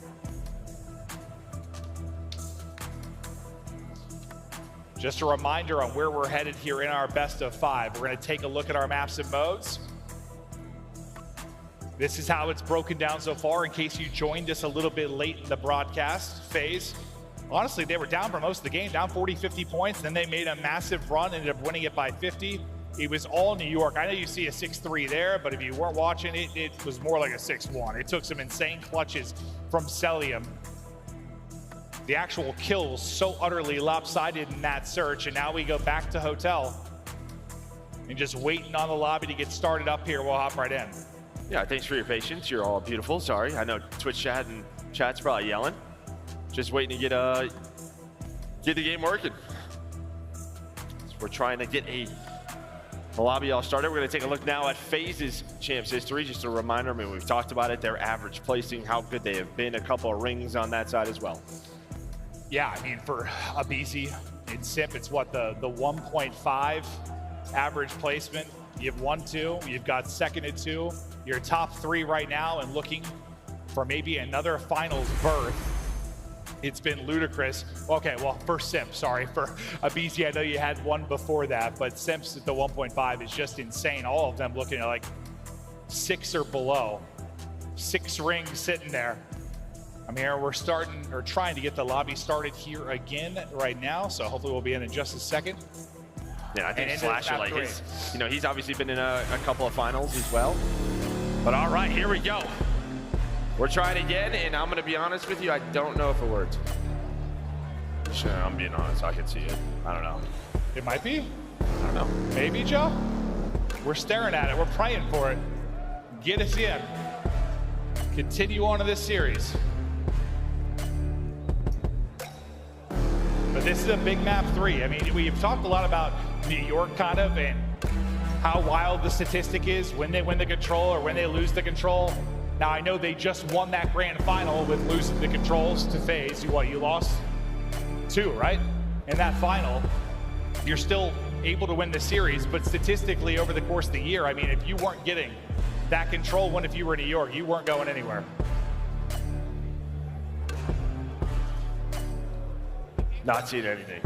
Just a reminder on where we're headed here in our best of 5. We're gonna take a look at our maps and modes. This is how it's broken down so far in case you joined us a little bit late in the broadcast. FaZe, honestly, they were down for most of the game, down 40, 50 points. Then they made a massive run, ended up winning it by 50. It was all New York. I know you see a 6-3 there, but if you weren't watching it, it was more like a 6-1. It took some insane clutches from Cellium. The actual kill was so utterly lopsided in that search, and now we go back to hotel and just waiting on the lobby to get started up here. We'll hop right in. Yeah, thanks for your patience. You're all beautiful. Sorry, I know Twitch chat and chat's probably yelling. Just waiting to get the game working. So we're trying to get the lobby all started. We're going to take a look now at FaZe's Champs history. Just a reminder, I mean, we've talked about it, their average placing, how good they have been. A couple of rings on that side as well. Yeah, I mean, for aBeZy in Simp, it's what, the 1.5 average placement. You have 1-2, you've got second at 2. You're top 3 right now and looking for maybe another finals berth. It's been ludicrous. Okay, well, for Simp, sorry. For aBeZy, I know you had one before that, but Simp's at the 1.5 is just insane. All of them looking at like 6 or below. 6 rings sitting there. I mean, we're starting or trying to get the lobby started here again right now, so hopefully we'll be in just a second. Yeah, I think Slasher, like his, you know, he's obviously been in a couple of finals as well. But all right, here we go. We're trying again, and I'm gonna be honest with you, I don't know if it worked. Sure, I'm being honest, I can see it. I don't know. It might be. I don't know. Maybe, Joe? We're staring at it, we're praying for it. Get us in. Continue on to this series. But this is a big map 3. I mean, we've talked a lot about New York kind of and how wild the statistic is when they win the control or when they lose the control. Now, I know they just won that grand final with losing the controls to FaZe. You lost 2, right? In that final, you're still able to win the series, but statistically over the course of the year, I mean, if you weren't getting that control win, if you were in New York, you weren't going anywhere. Not seeing anything.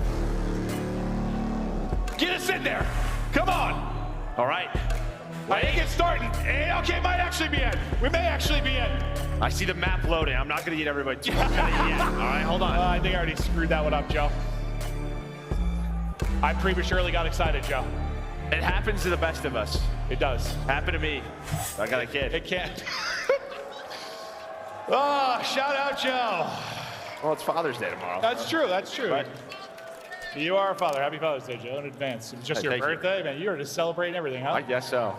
Get us in there. Come on. All right. I think it's starting. Okay, it might actually be in. We may actually be in. I see the map loading. I'm not going to get everybody too much out of it yet. All right, hold on. I think I already screwed that one up, Joe. I prematurely got excited, Joe. It happens to the best of us. It does. Happened to me. I got a kid. It can't. Oh, shout out, Joe. Well, it's Father's Day tomorrow. That's true. That's true. Right. You are a father. Happy Father's Day, Joe, in advance. It was just Hey, your thank birthday, man. You were just celebrating everything, huh? I guess so.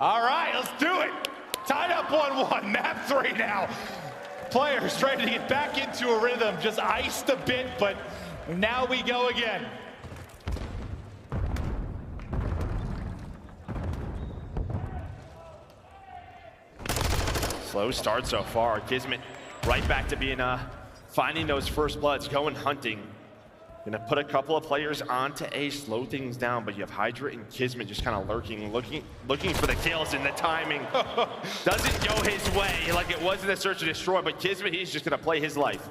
All right, let's do it. Tied up 1-1. Map 3 now. Players trying to get back into a rhythm. Just iced a bit, but now we go again. Slow start so far. KiSMET right back to being finding those first bloods, going hunting. Gonna put a couple of players onto A, slow things down, but you have HyDra and KiSMET just kind of lurking, looking for the kills, and the timing doesn't go his way like it was in the search and destroy, but KiSMET, he's just gonna play his life.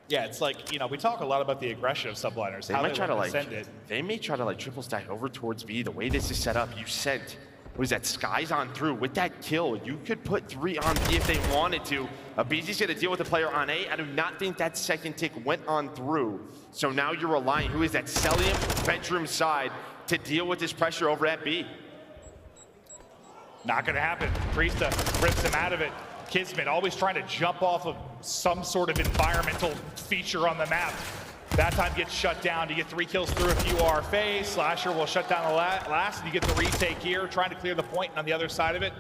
Yeah, it's like, you know, we talk a lot about the aggression of subliners. They might try to they may try to like triple stack over towards B. The way this is set up, you sent, what is that, Skyz on through. With that kill, you could put 3 on B if they wanted to. aBeZy's gonna deal with the player on A. I do not think that second tick went on through. So now you're relying, who is that, Cellium, bedroom side, to deal with this pressure over at B. Not gonna happen. Priestahh rips him out of it. KiSMET always trying to jump off of some sort of environmental feature on the map. That time gets shut down. You get 3 kills through if you are FaZe. Slasher will shut down the last, and you get the retake here, trying to clear the point on the other side of it.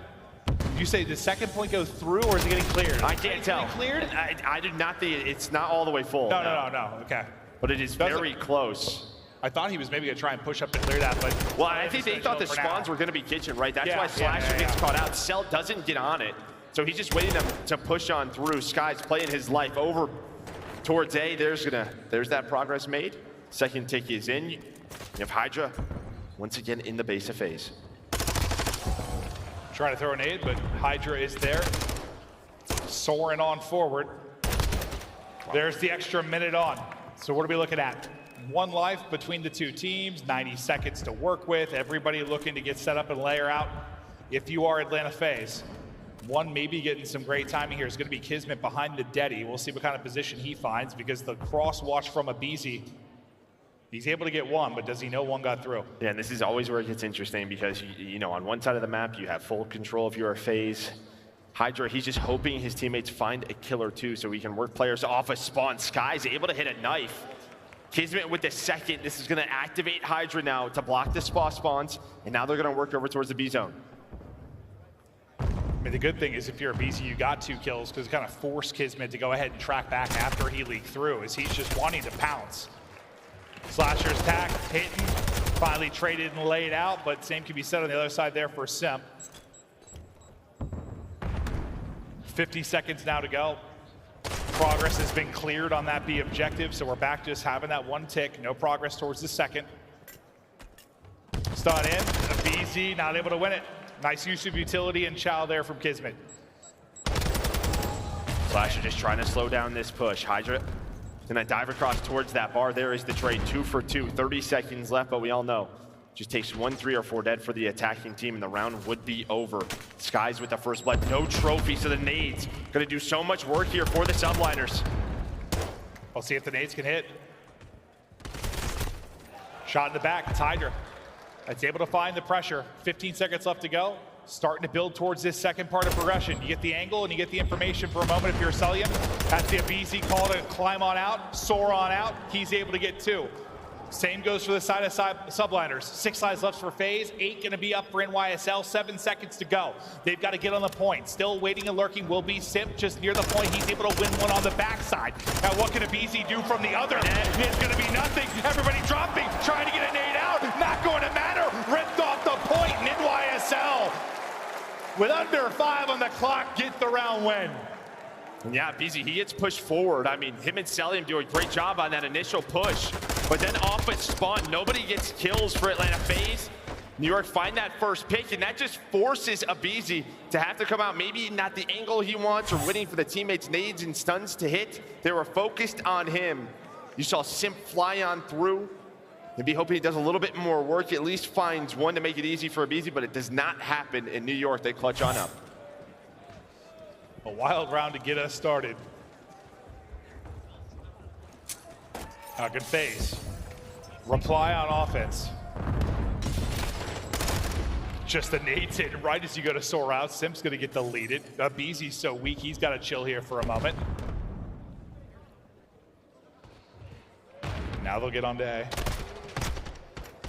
Did you say the second point goes through, or is it getting cleared? I can't tell. Cleared? I did not think it's not all the way full. No. Okay. But it is very close. I thought he was maybe gonna try and push up to clear that, but well, I think they thought the spawns were gonna be kitchen, right? That's why Slasher gets caught out. Cell doesn't get on it, so he's just waiting to push on through. Skyz playing his life over towards A. There's that progress made. Second tick is in. You have HyDra once again in the base of FaZe. Trying to throw an nade, but HyDra is there. Soaring on forward. There's the extra minute on. So what are we looking at? 1 life between the 2 teams, 90 seconds to work with. Everybody looking to get set up and layer out. If you are Atlanta FaZe, one maybe getting some great timing here is going to be KiSMET behind the Deddy. We'll see what kind of position he finds, because the cross watch from aBeZy, he's able to get 1, but does he know 1 got through? Yeah, and this is always where it gets interesting, because you know, on one side of the map you have full control if you're a FaZe. HyDra, he's just hoping his teammates find a kill or 2 so he can work players off a spawn. Skyz able to hit a knife. KiSMET with the second. This is going to activate HyDra now to block the spawns, and now they're going to work over towards the B zone. I mean, the good thing is if you're aBeZy, you got 2 kills, because it kind of forced KiSMET to go ahead and track back after he leaked through, as he's just wanting to pounce. Slasher's tack, hitting, finally traded and laid out, but same can be said on the other side there for Simp. 50 seconds now to go. Progress has been cleared on that B objective, so we're back just having that 1 tick. No progress towards the second. Stun in, aBeZy not able to win it. Nice use of utility and chow there from KiSMET. Slasher just trying to slow down this push. HyDra gonna dive across towards that bar. There is the trade, 2 for 2. 30 seconds left, but we all know just takes 1, 3, or 4 dead for the attacking team, and the round would be over. Skyz with the first blood, no trophy, so the nades gonna do so much work here for the subliners. We'll see if the nades can hit. Shot in the back, it's HyDra. It's able to find the pressure. 15 seconds left to go. Starting to build towards this second part of progression. You get the angle and you get the information for a moment if you're Cellium. That's the aBeZy call to climb on out, soar on out. He's able to get 2. Same goes for the side of subliners. 6 lives left for FaZe, 8 gonna be up for NYSL, 7 seconds to go. They've got to get on the point. Still waiting and lurking will be Simp, just near the point. He's able to win 1 on the backside. Now what can aBeZy do from the other end? It's gonna be nothing. Everybody dropping, trying to get a nade out. Not going to matter. Ripped off the point, and NYSL, with under 5 on the clock, get the round win. Yeah, aBeZy, he gets pushed forward. I mean, him and Cellium do a great job on that initial push. But then off a spawn, nobody gets kills for Atlanta FaZe. New York find that first pick, and that just forces aBeZy to have to come out, maybe not the angle he wants or waiting for the teammates' nades and stuns to hit. They were focused on him. You saw Simp fly on through. Maybe hoping he does a little bit more work, at least finds 1 to make it easy for aBeZy, but it does not happen in New York. They clutch on up. A wild round to get us started. Good FaZe. Reply on offense. Just a nades in right as you go to soar out. Simp's gonna get deleted. aBeZy's so weak, he's gotta chill here for a moment. Now they'll get on to A.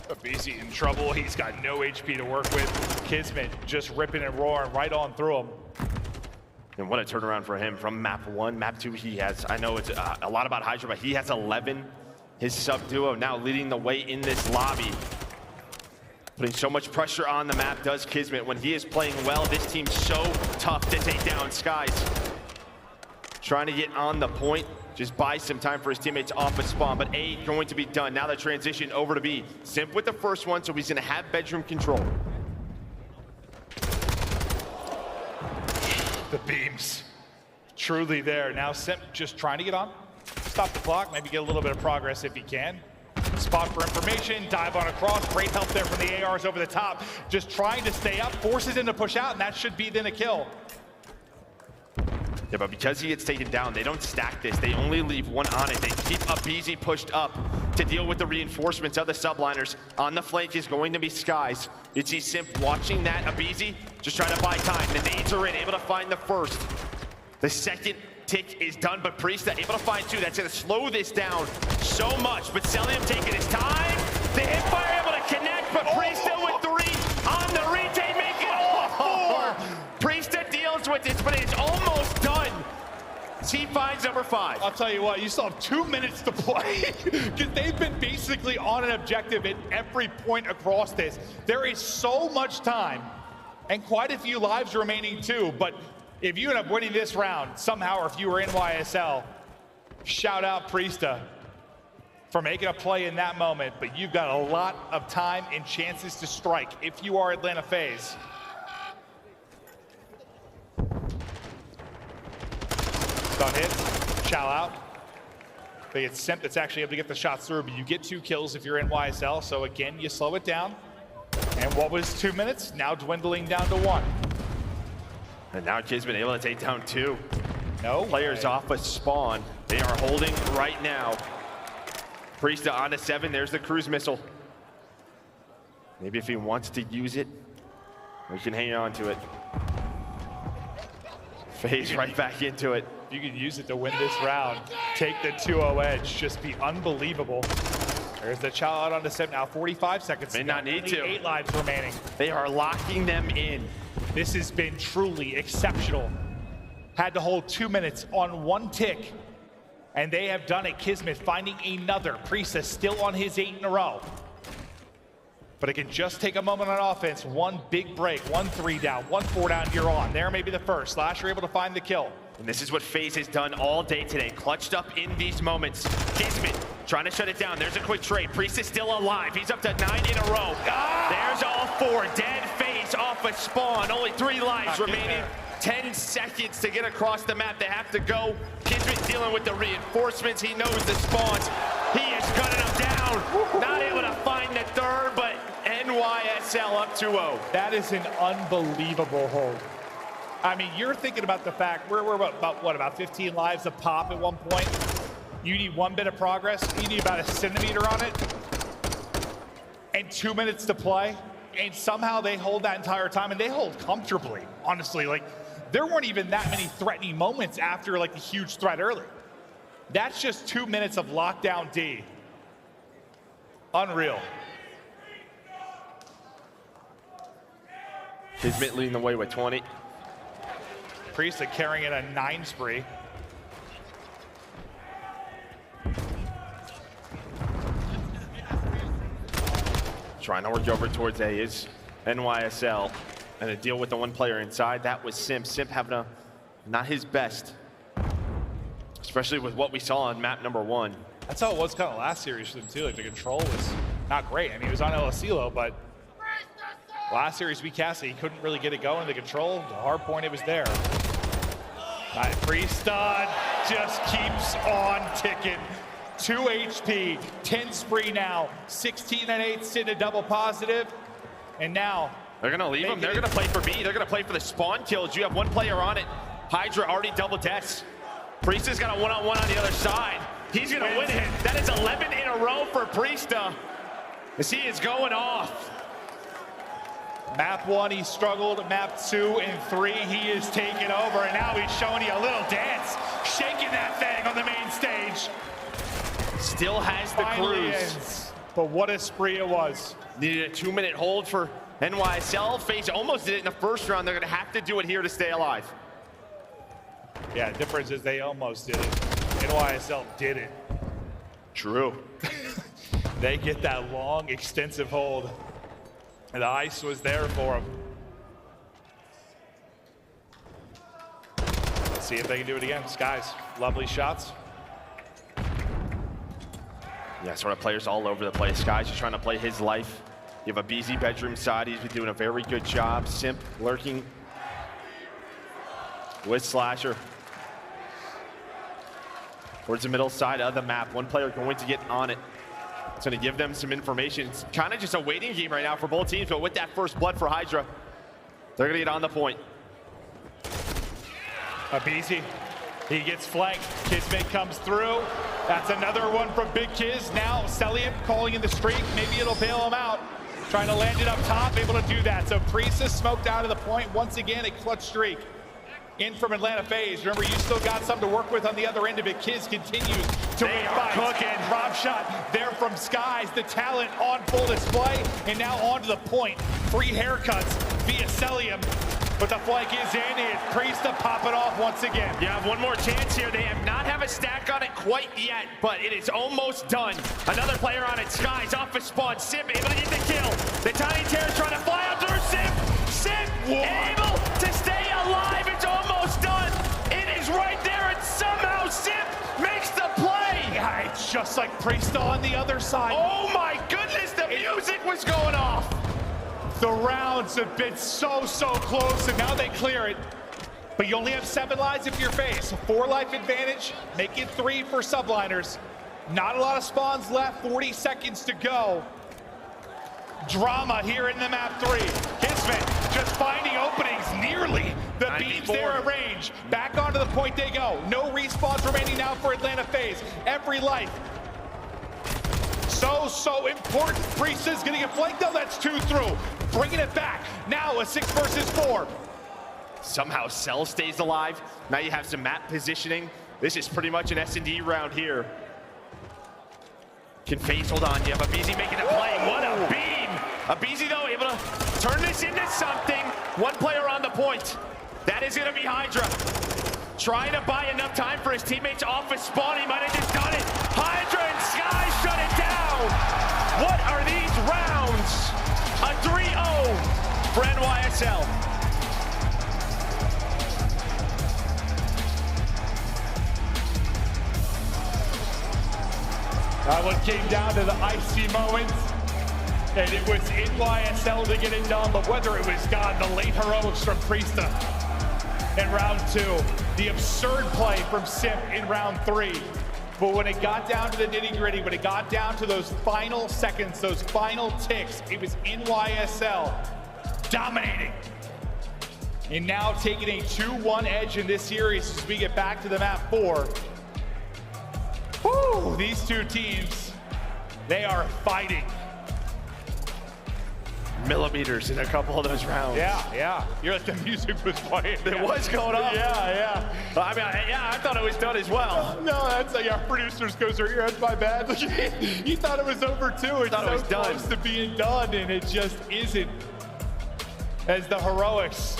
aBeZy in trouble. He's got no HP to work with. KiSMET just ripping and roaring right on through him. And what a turnaround for him from map 1. Map 2, he has, I know it's a lot about HyDra, but he has 11. His sub duo now leading the way in this lobby. Putting so much pressure on the map does KiSMET. When he is playing well, this team's so tough to take down. Skyz trying to get on the point, just buy some time for his teammates off of spawn, but A going to be done. Now the transition over to B. Simp with the first one, so he's gonna have bedroom control. The beams, truly there. Now Simp just trying to get on, stop the clock, maybe get a little bit of progress if he can. Spot for information, dive on across, great help there from the ARs over the top. Just trying to stay up, forces him to push out, and that should be then a kill. Yeah, but because he gets taken down, they don't stack this. They only leave one on it. They keep aBeZy pushed up to deal with the reinforcements of the subliners. On the flank is going to be Skyz. You see Simp watching that. aBeZy just trying to buy time. The nades are in, able to find the first. The second tick is done, but Priestahh able to find 2. That's going to slow this down so much. But Cellium taking his time. The hipfire able to connect, but Priestahh with 3 on the retake, making all 4. Priestahh deals with this, but it's almost done. He finds number 5. I'll tell you what, you still have 2 minutes to play because they've been basically on an objective at every point across this. There is so much time and quite a few lives remaining too, but if you end up winning this round somehow, or if you were in YSL, shout out Priestahh for making a play in that moment, but you've got a lot of time and chances to strike if you are Atlanta FaZe. Stun hits, chow out. I think it's Simp that's actually able to get the shots through, but you get 2 kills if you're in YSL, so again, you slow it down. And what was 2 minutes? Now dwindling down to 1. And now KiSMET able to take down 2. No players way. off a spawn. They are holding right now. Priestahh on to 7. There's the cruise missile. Maybe if he wants to use it, we can hang on to it. FaZe right back into it. You can use it to win this round. Take the 2-0 edge. Just be unbelievable. There's the chow out onto Simp now. 45 seconds. May not need to. 8 lives remaining. They are locking them in. This has been truly exceptional. Had to hold 2 minutes on 1 tick. And they have done it. KiSMET finding another. Priestahh still on his 8 in a row. But it can just take a moment on offense. 1 big break, 1 3 down, 1 4 down, you're on. There may be the first. Slasher able to find the kill. And this is what FaZe has done all day today. Clutched up in these moments. KiSMET trying to shut it down. There's a quick trade. Priestahh still alive. He's up to 9 in a row. There's all 4. Dead FaZe off a spawn. Only 3 lives remaining. 10 seconds to get across the map. They have to go. KiSMET dealing with the reinforcements. He knows the spawns. He is gunning them down. Not able to find the 3rd, but NYSL up 2-0. That is an unbelievable hold. I mean, you're thinking about the fact we're about 15 lives a pop at one point. You need 1 bit of progress. You need about a centimeter on it. And 2 minutes to play. And somehow they hold that entire time, and they hold comfortably, honestly. Like, there weren't even that many threatening moments after like the huge threat early. That's just 2 minutes of lockdown D. Unreal. KiSMET leading the way with 20. Priestahh carrying in a 9 spree. Trying to work over towards A is NYSL. And to deal with the 1 player inside, that was Simp. Simp having not his best. Especially with what we saw on map number 1. That's how it was kind of last series for them too. Like the control was not great. I mean, he was on LSilo, but last series we casted, he couldn't really get it going. The control, the hard point, it was there. Priestahh just keeps on ticking. 2 HP, 10 spree now, 16 and 8, sitting a double positive. And now they're gonna leave him. They're gonna play for B. They're gonna play for the spawn kills. You have 1 player on it. HyDra already double deaths. Priestahh's got a 1-on-1 on the other side. He's going to win it. That is 11 in a row for Priestahh. As he is going off. Map 1, he struggled. Map 2 and 3, he is taking over. And now he's showing you a little dance, shaking that thing on the main stage. Still has the Finally cruise. ends. But what a spree it was. Needed a 2-minute hold for NYSL. FaZe almost did it in the first round. They're going to have to do it here to stay alive. Yeah, the difference is they almost did it. NYSL did it. True. They get that long, extensive hold. And the ice was there for them. Let's see if they can do it again. Skyz, lovely shots. Yeah, sort of players all over the place. Skyz just trying to play his life. You have aBeZy bedroom side. He's been doing a very good job. Simp lurking with Slasher. Towards the middle side of the map. One player going to get on it. It's going to give them some information. It's kind of just a waiting game right now for both teams, but with that first blood for HyDra, they're going to get on the point. aBeZy, he gets flanked. KiSMET comes through. That's another one from Big Kiz. Now Cellium calling in the streak. Maybe it'll bail him out. Trying to land it up top, able to do that. So Priestahh smoked out of the point. Once again, a clutch streak. In from Atlanta FaZe. Remember, you still got something to work with on the other end of it. Kiz continues to win fights. cooking. Drop shot there from Skyz. The talent on full display. And now on to the point. Free haircuts via Cellium. But the flank is in. It's Priestahh popping off once again. You have one more chance here. They have not have a stack on it quite yet, but it is almost done. Another player on it. Skyz off a spawn. Simp able to get the kill. The Tiny Terror trying to fly out through Simp. Simp able to stay alive. It's almost done. It is right there, and somehow Simp makes the play. Yeah, it's just like Priestahh on the other side. Oh my goodness, the music was going off. The rounds have been so close, and now they clear it. But you only have 7 lives if you're FaZe. 4 life advantage, make it 3 for Subliners. Not a lot of spawns left, 40 seconds to go. Drama here in the map 3. KiSMET just finding openings nearly. The beams there at range. Back onto the point they go. No respawns remaining now for Atlanta FaZe. Every life. So important. Priestahh's gonna get flanked though. That's 2 through. Bringing it back. Now a 6 versus 4. Somehow Cell stays alive. Now you have some map positioning. This is pretty much an S&D round here. Can FaZe hold on? You have aBeZy making a play. What a beam! aBeZy though able to turn this into something. One player on the point. That is gonna be HyDra. Trying to buy enough time for his teammates off a spawn. He might have just done it. HyDra and Skyz shut it down. What are these rounds? A 3-0 for NYSL. That one came down to the icy moments, and it was NYSL to get it done, but whether it was, God, the late heroics from Priestahh in round 2, the absurd play from Simp in round 3, but when it got down to the nitty-gritty, when it got down to those final seconds, those final ticks, it was NYSL dominating. And now taking a 2-1 edge in this series as we get back to the map 4. Woo, these two teams, they are fighting. Millimeters in a couple of those rounds. Yeah. You're like, the music was playing. It was going on. Yeah. I mean, I thought it was done as well. No, that's like our producers goes right here. That's my bad. He thought it was over too. It's so close to being done, and it just isn't. As the heroics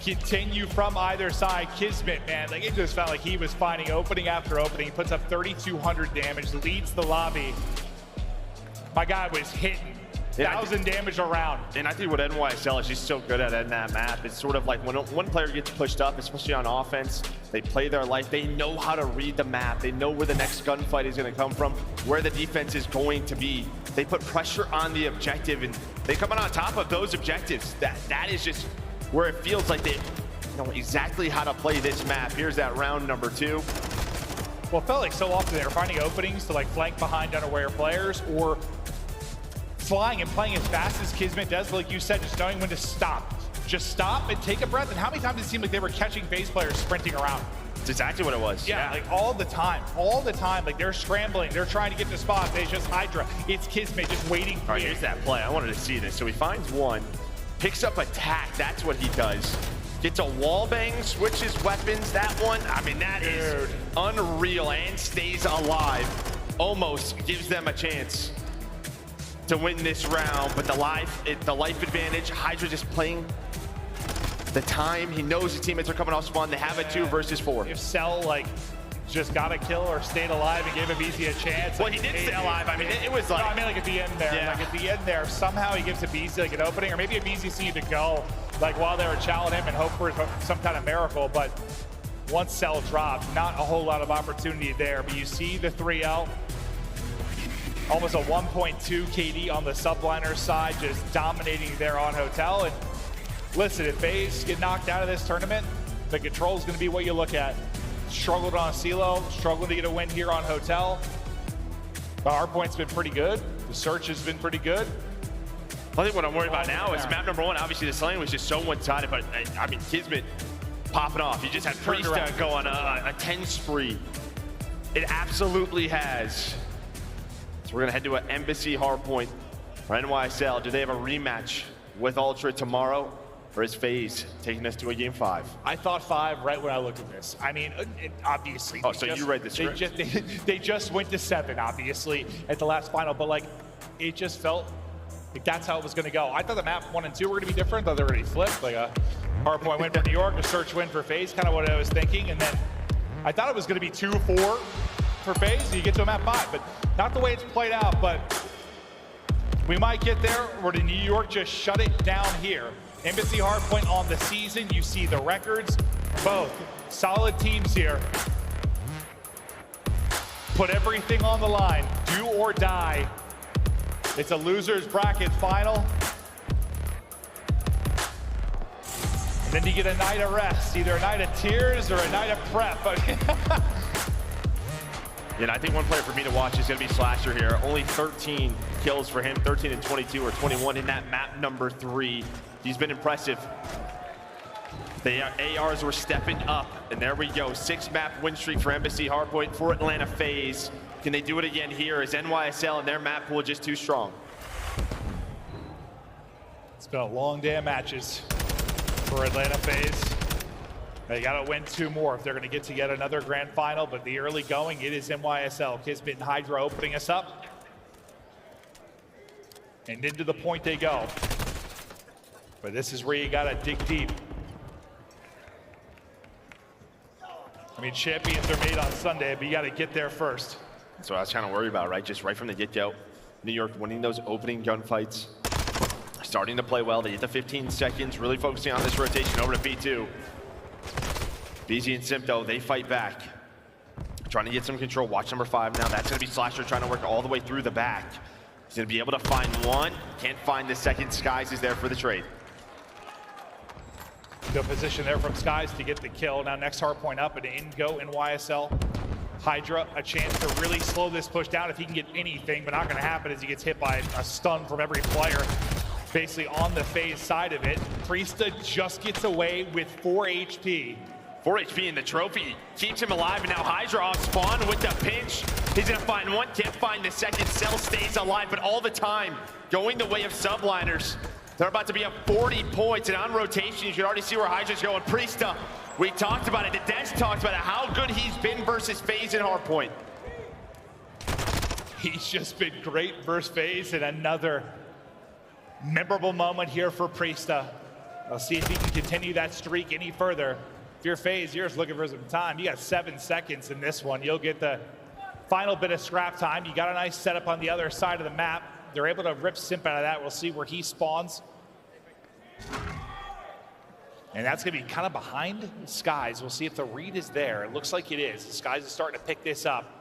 continue from either side. KiSMET, man, like it just felt like he was finding opening after opening. He puts up 3,200 damage, leads the lobby. My guy was hitting 1,000 damage around. And I think what NYSL is just so good at in that map, it's sort of like when one player gets pushed up, especially on offense, they play their life. They know how to read the map. They know where the next gunfight is going to come from, where the defense is going to be. They put pressure on the objective, and they come on top of those objectives. That is just where it feels like they know exactly how to play this map. Here's that round number 2. Well, it felt like so often they were finding openings to like flank behind unaware players, or flying and playing as fast as KiSMET does, but like you said, just knowing when to stop. Just stop and take a breath. And how many times did it seem like they were catching FaZe players sprinting around? It's exactly what it was. Yeah, like all the time. Like they're scrambling, they're trying to get to spots. They just HyDra. It's KiSMET just waiting for All right, you. here's that play. I wanted to see this. So he finds one, picks up attack. That's what he does. Gets a wall bang, switches weapons. That one, I mean, that is unreal, and stays alive. Almost gives them a chance to win this round, but the life advantage. HyDra just playing the time. He knows his teammates are coming off spawn. They have a 2 versus 4. If Cell like just got a kill or stayed alive and gave aBeZy a chance. Well, he did stay alive. I mean, it was like... No, I mean like at the end there. Yeah. Like at the end there, somehow he gives aBeZy like an opening, or maybe aBeZy needed to go like while they were challenging him and hope for some kind of miracle. But once Cell dropped, not a whole lot of opportunity there. But you see the 3L. Almost a 1.2 KD on the Subliners side, just dominating there on Hotel. And listen, if FaZe get knocked out of this tournament, the control is going to be what you look at. Struggled on CeeLo, struggling to get a win here on Hotel. The hardpoint's been pretty good. The search has been pretty good. I think what I'm worried about now is map number 1. Obviously, the lane was just so one-sided, but I mean, KiSMET popping off. You just had Priestahh go on a 10 spree. It absolutely has. So we're gonna head to an Embassy hardpoint for NYSL. Do they have a rematch with Ultra tomorrow, or is FaZe taking us to a game 5? I thought 5 right when I looked at this. I mean, obviously. Oh, so you read the script? They just went to 7, obviously, at the last final, but like, it just felt like that's how it was gonna go. I thought the map 1 and 2 were gonna be different. I thought they were gonna be flipped, like a hardpoint win for New York, a search win for FaZe, kind of what I was thinking. And then I thought it was gonna be 2-4 for FaZe, you get to a map 5, but not the way it's played out. But we might get there, or did New York just shut it down here? Embassy hardpoint on the season, you see the records, both solid teams here. Put everything on the line, do or die. It's a loser's bracket final. And then you get a night of rest, either a night of tears or a night of prep. And I think one player for me to watch is going to be Slasher here. Only 13 kills for him, 13 and 22 or 21 in that map number 3. He's been impressive. The ARs were stepping up, and there we go. 6-map win streak for Embassy hardpoint for Atlanta FaZe. Can they do it again here? Is NYSL and their map pool just too strong? It's been a long day of matches for Atlanta FaZe. They got to win 2 more if they're going to get to yet another grand final, but the early going, it is NYSL. KiSMET and HyDra opening us up. And into the point they go. But this is where you got to dig deep. I mean, champions are made on Sunday, but you got to get there first. That's what I was kind of worried about, right? Just right from the get-go. New York winning those opening gunfights. Starting to play well. They hit the 15 seconds, really focusing on this rotation over to B2. aBeZy and Simp, though, they fight back. Trying to get some control. Watch number 5 now. That's going to be Slasher trying to work all the way through the back. He's going to be able to find one. Can't find the second. Skyz is there for the trade. Good position there from Skyz to get the kill. Now next hard point up and in go NYSL. HyDra, a chance to really slow this push down if he can get anything, but not going to happen as he gets hit by a stun from every player. Basically on the FaZe side of it. Priestahh just gets away with 4 HP. 4 HP in the trophy keeps him alive, and now HyDra off spawn with the pinch. He's gonna find one, can't find the second. Cell stays alive, but all the time going the way of Subliners. They're about to be up 40 points, and on rotation, you can already see where HyDra's going. Priestahh, we talked about it. The Dens talked about it, how good he's been versus FaZe in hardpoint. He's just been great versus FaZe, and another memorable moment here for Priestahh. I'll see if he can continue that streak any further. If you're FaZe, you're just looking for some time. You got 7 seconds in this one. You'll get the final bit of scrap time. You got a nice setup on the other side of the map. They're able to rip Simp out of that. We'll see where he spawns. And that's going to be kind of behind Skyz. We'll see if the read is there. It looks like it is. Skyz is starting to pick this up.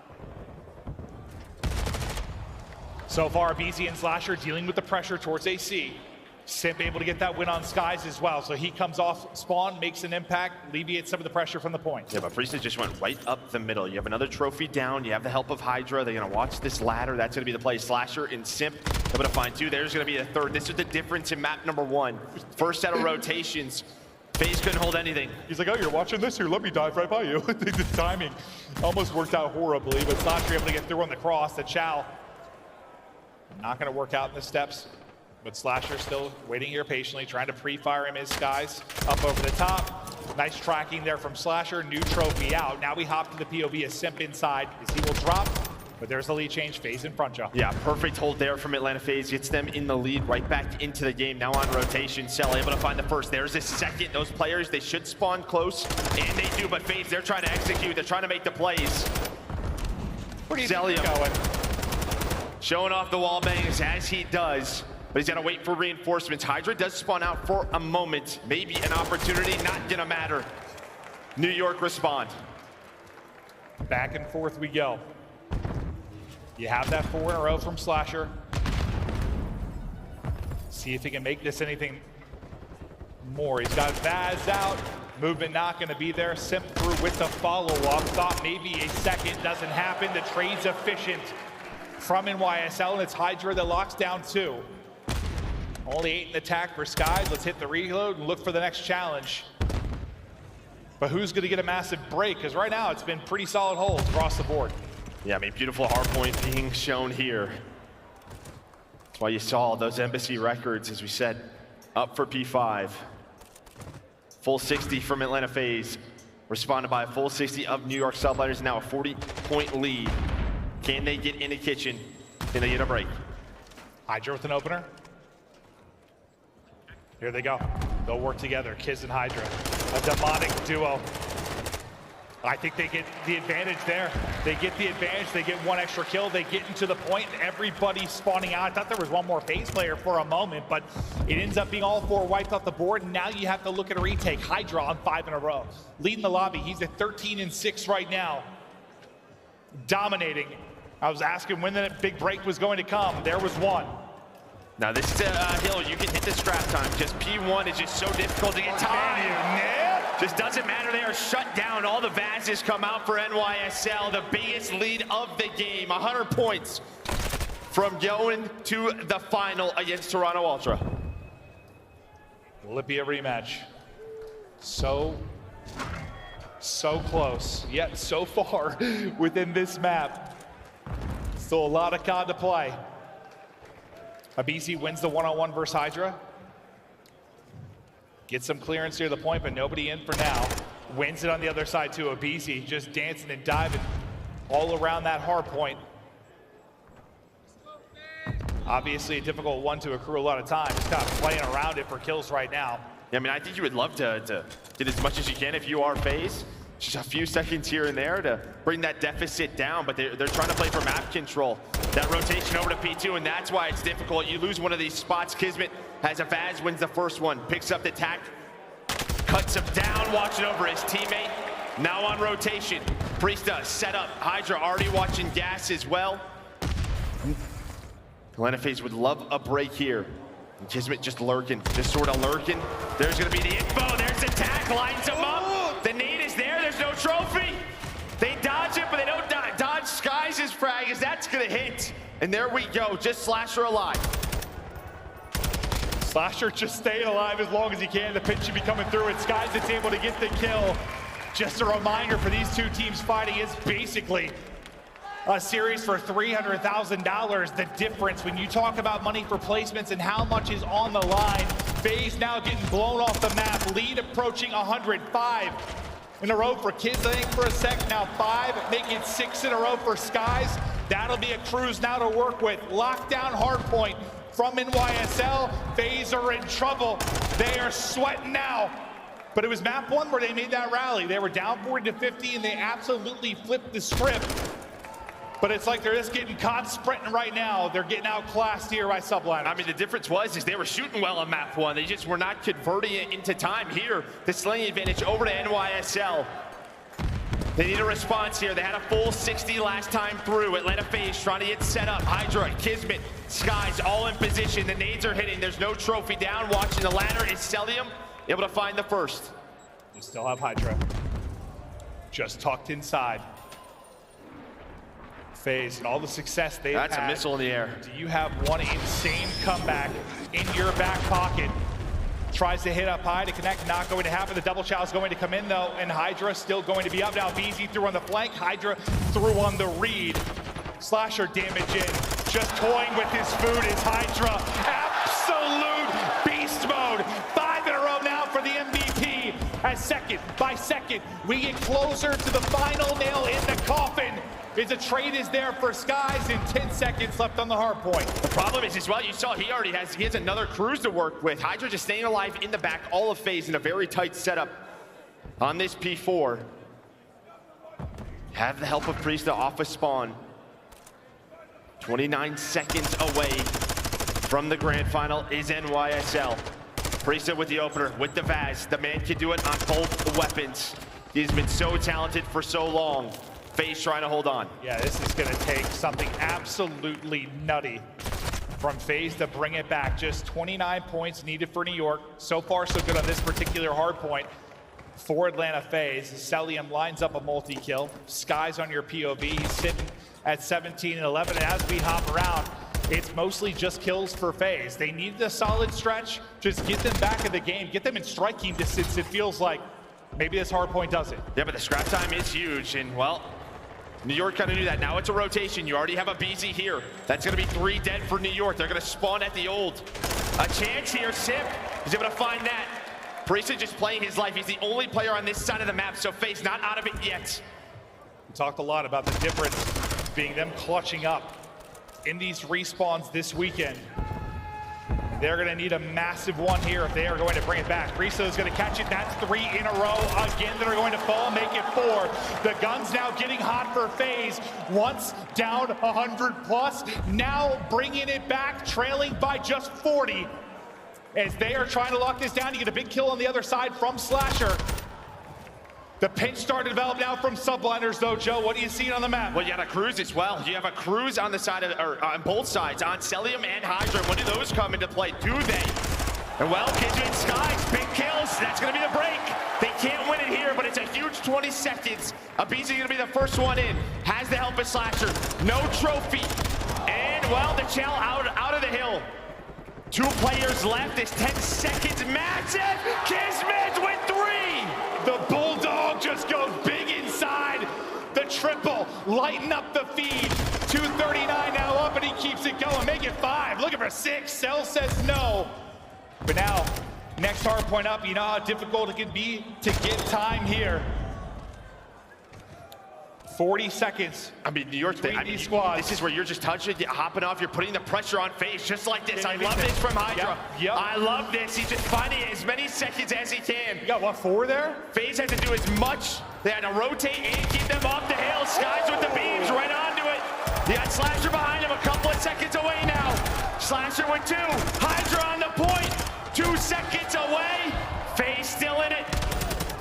So far, aBeZy and Slasher dealing with the pressure towards AC. Simp able to get that win on Skyz as well. So he comes off spawn, makes an impact, alleviates some of the pressure from the point. Yeah, but Priestahh just went right up the middle. You have another trophy down. You have the help of HyDra. They're going to watch this ladder. That's going to be the play. Slasher and Simp able to find 2. There's going to be a 3rd. This is the difference in map number 1. First set of rotations. FaZe couldn't hold anything. He's like, oh, you're watching this here, let me dive right by you. The timing almost worked out horribly, but Slasher able to get through on the cross. The Chow not gonna work out in the steps, but Slasher still waiting here patiently, trying to pre-fire him as Skyz up over the top. Nice tracking there from Slasher, new trophy out. Now we hop to the POV as Simp inside, as he will drop, but there's the lead change, FaZe in front, Joe. Yeah, perfect hold there from Atlanta FaZe, gets them in the lead, right back into the game. Now on rotation, Cell able to find the first. There's a second. Those players, they should spawn close, and they do, but FaZe, they're trying to execute, they're trying to make the plays. Where do you Cellium think going? showing off the wall bangs as he does, but he's got to wait for reinforcements. HyDra does spawn out for a moment. Maybe an opportunity, not gonna matter. New York respond. Back and forth we go. You have that 4 in a row from Slasher. See if he can make this anything more. He's got Vaz out. Movement not gonna be there. Simp through with the follow-up. Thought maybe a second, doesn't happen. The trade's efficient from NYSL, and it's HyDra that locks down 2. Only 8 in attack for Skyz. Let's hit the reload and look for the next challenge. But who's gonna get a massive break? Because right now it's been pretty solid holds across the board. Yeah, I mean, beautiful hardpoint being shown here. That's why you saw those aBeZy records, as we said, up for P5. Full 60 from Atlanta FaZe, responded by a full 60 of New York Subliners, now a 40-point lead. Can they get in the kitchen? Can they get a break? HyDra with an opener. Here they go. They'll work together, KiSMET and HyDra. A demonic duo. I think they get the advantage there. They get the advantage, they get 1 extra kill, they get into the point, and everybody's spawning out. I thought there was 1 more FaZe player for a moment, but it ends up being all 4 wiped off the board, and now you have to look at a retake. HyDra on 5 in a row. Leading the lobby, he's at 13-6 right now. Dominating. I was asking when the big break was going to come. There was 1. Now this is a hill, you can hit the scrap time. Just P1 is just so difficult to get time. Just doesn't matter, they are shut down. All the Vazes come out for NYSL, the biggest lead of the game. 100 points from going to the final against Toronto Ultra. Will it be a rematch? So close, yet so far within this map. Still a lot of COD to play. aBeZy wins the one-on-one versus HyDra. Gets some clearance near the point, but nobody in for now. Wins it on the other side too. aBeZy just dancing and diving all around that hard point. Obviously a difficult one to accrue a lot of time. Just kind of playing around it for kills right now. Yeah, I mean, I think you would love to get as much as you can if you are FaZe. Just a few seconds here and there to bring that deficit down, but they're trying to play for map control. That rotation over to P2, and that's why it's difficult. You lose one of these spots. KiSMET has a Vaz, wins the first one, picks up the tack, cuts him down, watching over his teammate. Now on rotation, Priestahh set up. HyDra already watching gas as well. Atlanta FaZe would love a break here. And KiSMET just lurking, just sort of lurking. There's gonna be the info, there's the tack, lines him up. The nade is there, there's no trophy. They dodge it, but they don't dodge Skyz' frag, as that's gonna hit. And there we go, just Slasher alive. Slasher just staying alive as long as he can. The pitch should be coming through, and Skyz is able to get the kill. Just a reminder for these 2 teams fighting, is basically a series for $300,000. The difference when you talk about money for placements and how much is on the line. FaZe now getting blown off the map. Lead approaching 105 in a row for KiSMET, I think, for a sec. Now 5, make it 6 in a row for Skyz. That'll be a cruise now to work with. Lockdown hardpoint from NYSL. FaZe are in trouble. They are sweating now. But it was map 1 where they made that rally. They were down 40-50, and they absolutely flipped the script. But it's like they're just getting caught sprinting right now. They're getting outclassed here by Subliners. I mean, the difference is they were shooting well on map 1. They just were not converting it into time here. The slaying advantage over to NYSL. They need a response here. They had a full 60 last time through. Atlanta FaZe trying to get set up. HyDra, KiSMET, Skyz all in position. The nades are hitting. There's no trophy down. Watching the ladder is Cellium, able to find the first. You still have HyDra. Just tucked inside. FaZe and all the success they've had. That's a missile in the air. Do you have one insane comeback in your back pocket? Tries to hit up high to connect, not going to happen. The double chow is going to come in though, and HyDra still going to be up. Now aBeZy threw on the flank, HyDra threw on the read. Slasher damage in, just toying with his food is HyDra. Absolute beast mode. 5 in a row now for the MVP. As second by second, we get closer to the final nail in the coffin. As a trade is there for Skyz and 10 seconds left on the hard point. The problem is as well, you saw he has another cruise to work with. HyDra just staying alive in the back, all of FaZe in a very tight setup on this P4. Have the help of Priestahh off a spawn. 29 seconds away from the grand final is NYSL. Priestahh with the opener, with the Vaz. The man can do it on both weapons. He's been so talented for so long. FaZe trying to hold on. Yeah, this is gonna take something absolutely nutty from FaZe to bring it back. Just 29 points needed for New York. So far, so good on this particular hard point for Atlanta FaZe. Cellium lines up a multi-kill. Skyz on your POV, he's sitting at 17 and 11. And as we hop around, it's mostly just kills for FaZe. They need a solid stretch. Just get them back in the game. Get them in striking distance. It feels like maybe this hard point does it. Yeah, but the scrap time is huge. And, well, New York kind of knew that. Now it's a rotation. You already have aBeZy here. That's going to be 3 dead for New York. They're going to spawn at the old. A chance here. Simp is able to find that. Priestahh just playing his life. He's the only player on this side of the map, so FaZe not out of it yet. We talked a lot about the difference being them clutching up in these respawns this weekend. They're going to need a massive one here if they are going to bring it back. Priestahh is going to catch it. That's 3 in a row. Again, that are going to fall, make it 4. The gun's now getting hot for FaZe. Once down 100 plus, now bringing it back, trailing by just 40. As they are trying to lock this down, you get a big kill on the other side from Slasher. The pinch started to develop now from Subliners, though. Joe, what do you see on the map? Well, you have a cruise as well. You have a cruise on the side of, or on both sides, on Cellium and HyDra. When do those come into play? Do they? And well, KiSMET Skyz, big kills. That's going to be the break. They can't win it here, but it's a huge 20 seconds. aBeZy going to be the first one in. Has the help of Slasher. No trophy. And, well, the Chell out of the hill. 2 players left. It's 10 seconds. Massive. KiSMET with 3. The Bulldog just goes big inside. The triple, lighten up the feed. 239 now up, and he keeps it going. Make it 5. Looking for 6. Cell says no. But now, next hard point up. You know how difficult it can be to get time here. 40 seconds. I mean, New York, these squads. This is where you're just touching it, hopping off. You're putting the pressure on FaZe just like this. I love this from HyDra. Yep. I love this. He's just finding as many seconds as he can. You got what, 4 there? FaZe had to do as much. They had to rotate and keep them off the hill. Skyz with the beams right onto it. You got Slasher behind him, a couple of seconds away now. Slasher with 2. HyDra on the point. 2 seconds away. FaZe still in it.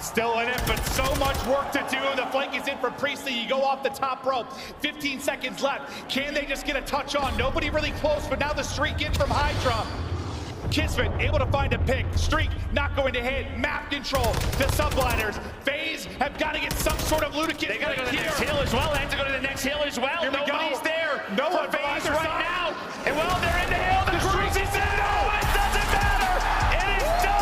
Still in it, but so much work to do. The flank is in for Priestahh. You go off the top rope. 15 seconds left. Can they just get a touch on? Nobody really close, but now the streak in from HyDra. KiSMET able to find a pick. Streak not going to hit. Map control. The Subliners. FaZe have got to get some sort of ludicrous. They got to go to the next hill as well. They have to go to the next hill as well. Nobody's there. No one for FaZe either right side. now. And well, they're in the hill. The cruise is in. No, it doesn't matter. It is done.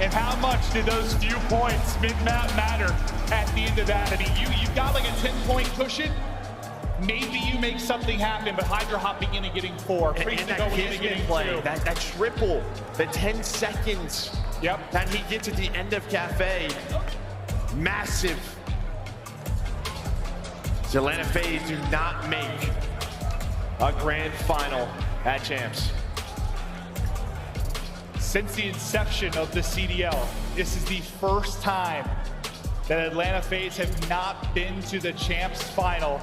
And how much did those few points mid-map matter at the end of that? I mean, you've got like a 10-point cushion. Maybe you make something happen, but HyDra hopping in and getting 4. Priestahh going in and getting 2. That triple, the 10 seconds that he gets at the end of Cafe. Massive. The Atlanta FaZe do not make a grand final at Champs. Since the inception of the CDL, this is the first time that Atlanta FaZe have not been to the Champs final.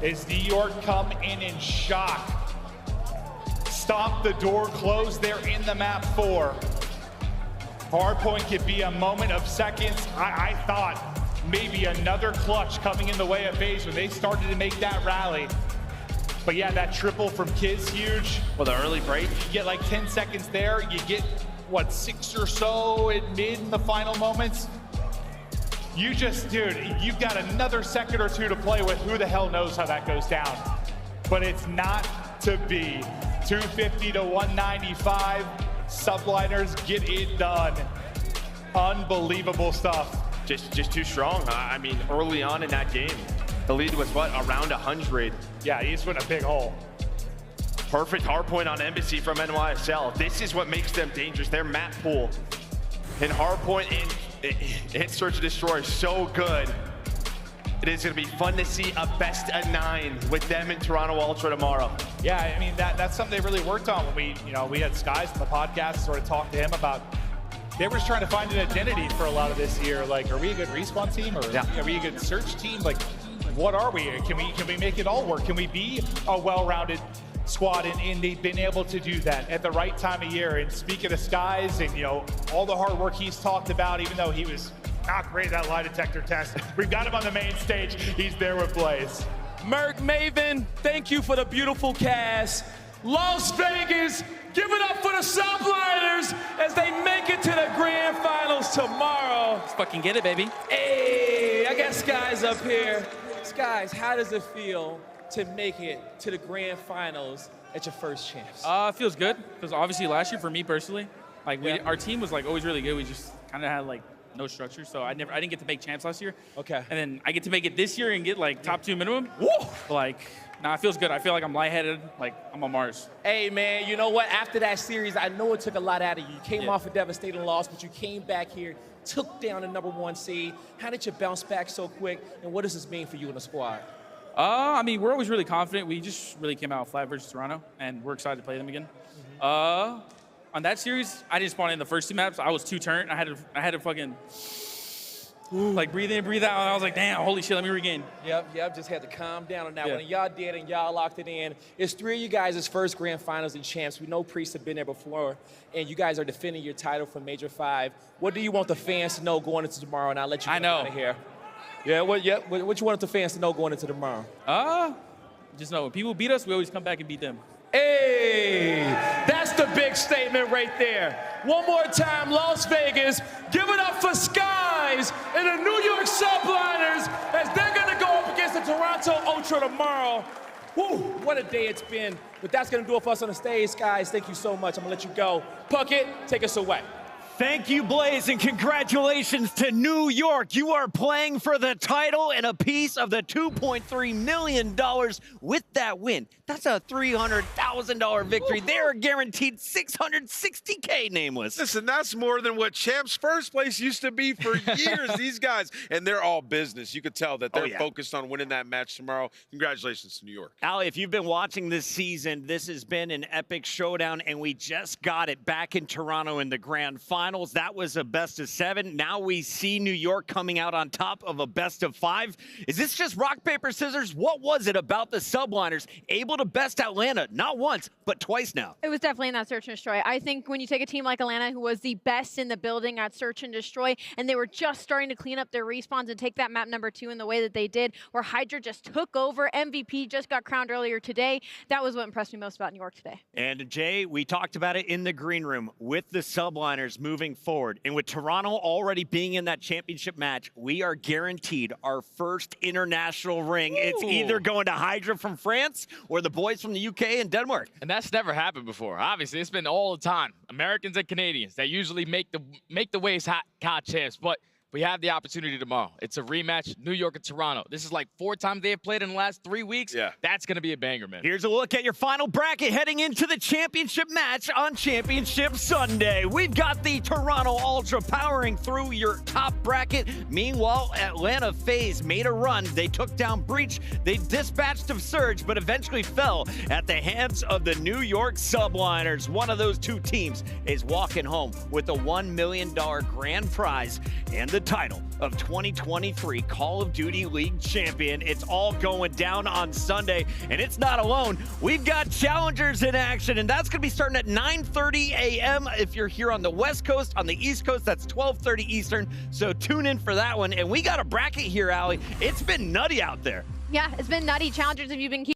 As New York come in shock. Stomp the door, close there in the map 4. Hardpoint could be a moment of seconds. I thought maybe another clutch coming in the way of FaZe when they started to make that rally. But yeah, that triple from Kiz, huge. Well, the early break. You get like 10 seconds there. You get, what, 6 or so in mid in the final moments. You just, dude, you've got another second or two to play with. Who the hell knows how that goes down? But it's not to be. 250 to 195. Subliners get it done. Unbelievable stuff. Just too strong. I mean, early on in that game, the lead was what, around 100. Yeah, he's in a big hole. Perfect hardpoint on aBeZy from NYSL. This is what makes them dangerous. Their map pool and hardpoint in Search and Destroy so good. It is going to be fun to see a best of 9 with them in Toronto Ultra tomorrow. Yeah, I mean, that's something they really worked on when we had Skyz on the podcast, sort of talked to him about. They were just trying to find an identity for a lot of this year. Like, are we a good respawn team, or are we a good search team? Like, what are we? Can we make it all work? Can we be a well-rounded squad? And they've been able to do that at the right time of year. And speaking of Skyz, and all the hard work he's talked about, even though he was not great at that lie detector test, we've got him on the main stage. He's there with Blaze. Merc Maven, thank you for the beautiful cast. Las Vegas, give it up for the Subliners as they make it to the grand finals tomorrow. Let's fucking get it, baby. Hey, I got Skyz up here. Skyz, how does it feel to make it to the grand finals at your first chance? It feels good, because obviously last year for me personally, like our team was like always really good. We just kind of had like no structure, so I didn't get to make champs last year. Okay. And then I get to make it this year and get like top 2 minimum. Woo! Like, nah, it feels good. I feel like I'm lightheaded, like I'm on Mars. Hey man, you know what? After that series, I know it took a lot out of you. You came off a devastating loss, but you came back here, took down the #1 seed. How did you bounce back so quick, and what does this mean for you in the squad? I mean, we're always really confident. We just really came out flat versus Toronto, and we're excited to play them again. On that series, I didn't spawn in the first 2 maps. I was too turned. I had to fucking like breathe in, breathe out, and I was like, damn, holy shit, let me regain. Yep, just had to calm down on that one. And y'all did, and y'all locked it in. It's 3 of you guys' first grand finals and champs. We know Priestahh have been there before, and you guys are defending your title from Major 5. What do you want the fans to know going into tomorrow? And I'll let you get out of here. Yeah, what you want the fans to know going into tomorrow? Just know when people beat us, we always come back and beat them. Hey, that's the big statement right there. One more time, Las Vegas, give it up for Skyz and the New York Subliners as they're gonna go up against the Toronto Ultra tomorrow. Whew, what a day it's been. But that's gonna do it for us on the stage, Skyz. Thank you so much. I'm gonna let you go. Puckett, take us away. Thank you, Blaze, and congratulations to New York. You are playing for the title and a piece of the $2.3 million with that win. That's a $300,000 victory. They're guaranteed $660K nameless. Listen, that's more than what champs first place used to be for years. These guys, and they're all business. You could tell that they're focused on winning that match tomorrow. Congratulations to New York. Ali, if you've been watching this season, this has been an epic showdown, and we just got it back in Toronto in the grand final. That was a best of 7. Now we see New York coming out on top of a best of 5. Is this just rock, paper, scissors? What was it about the Subliners able to best Atlanta, not once, but twice now? It was definitely in that Search and Destroy. I think when you take a team like Atlanta, who was the best in the building at Search and Destroy, and they were just starting to clean up their respawns and take that map #2 in the way that they did, where HyDra just took over. MVP just got crowned earlier today. That was what impressed me most about New York today. And Jay, we talked about it in the green room with the Subliners moving forward. And with Toronto already being in that championship match, we are guaranteed our first international ring. Ooh. It's either going to HyDra from France or the boys from the UK and Denmark. And that's never happened before. Obviously, it's been all the time. Americans and Canadians that usually make the waves hot champs, but we have the opportunity tomorrow. It's a rematch, New York and Toronto. This is like 4 times they have played in the last 3 weeks. Yeah. That's going to be a banger, man. Here's a look at your final bracket heading into the championship match on Championship Sunday. We've got the Toronto Ultra powering through your top bracket. Meanwhile, Atlanta FaZe made a run. They took down Breach. They dispatched of Surge, but eventually fell at the hands of the New York Subliners. One of those 2 teams is walking home with a $1 million grand prize and the title of 2023 Call of Duty League champion. It's all going down on Sunday, and it's not alone. We've got challengers in action, and that's going to be starting at 9:30 a.m. if you're here on the West Coast. On the East Coast, that's 12:30 Eastern, so tune in for that one. And we got a bracket here, Ali. It's been nutty out there. Yeah, it's been nutty. Challengers, if you've been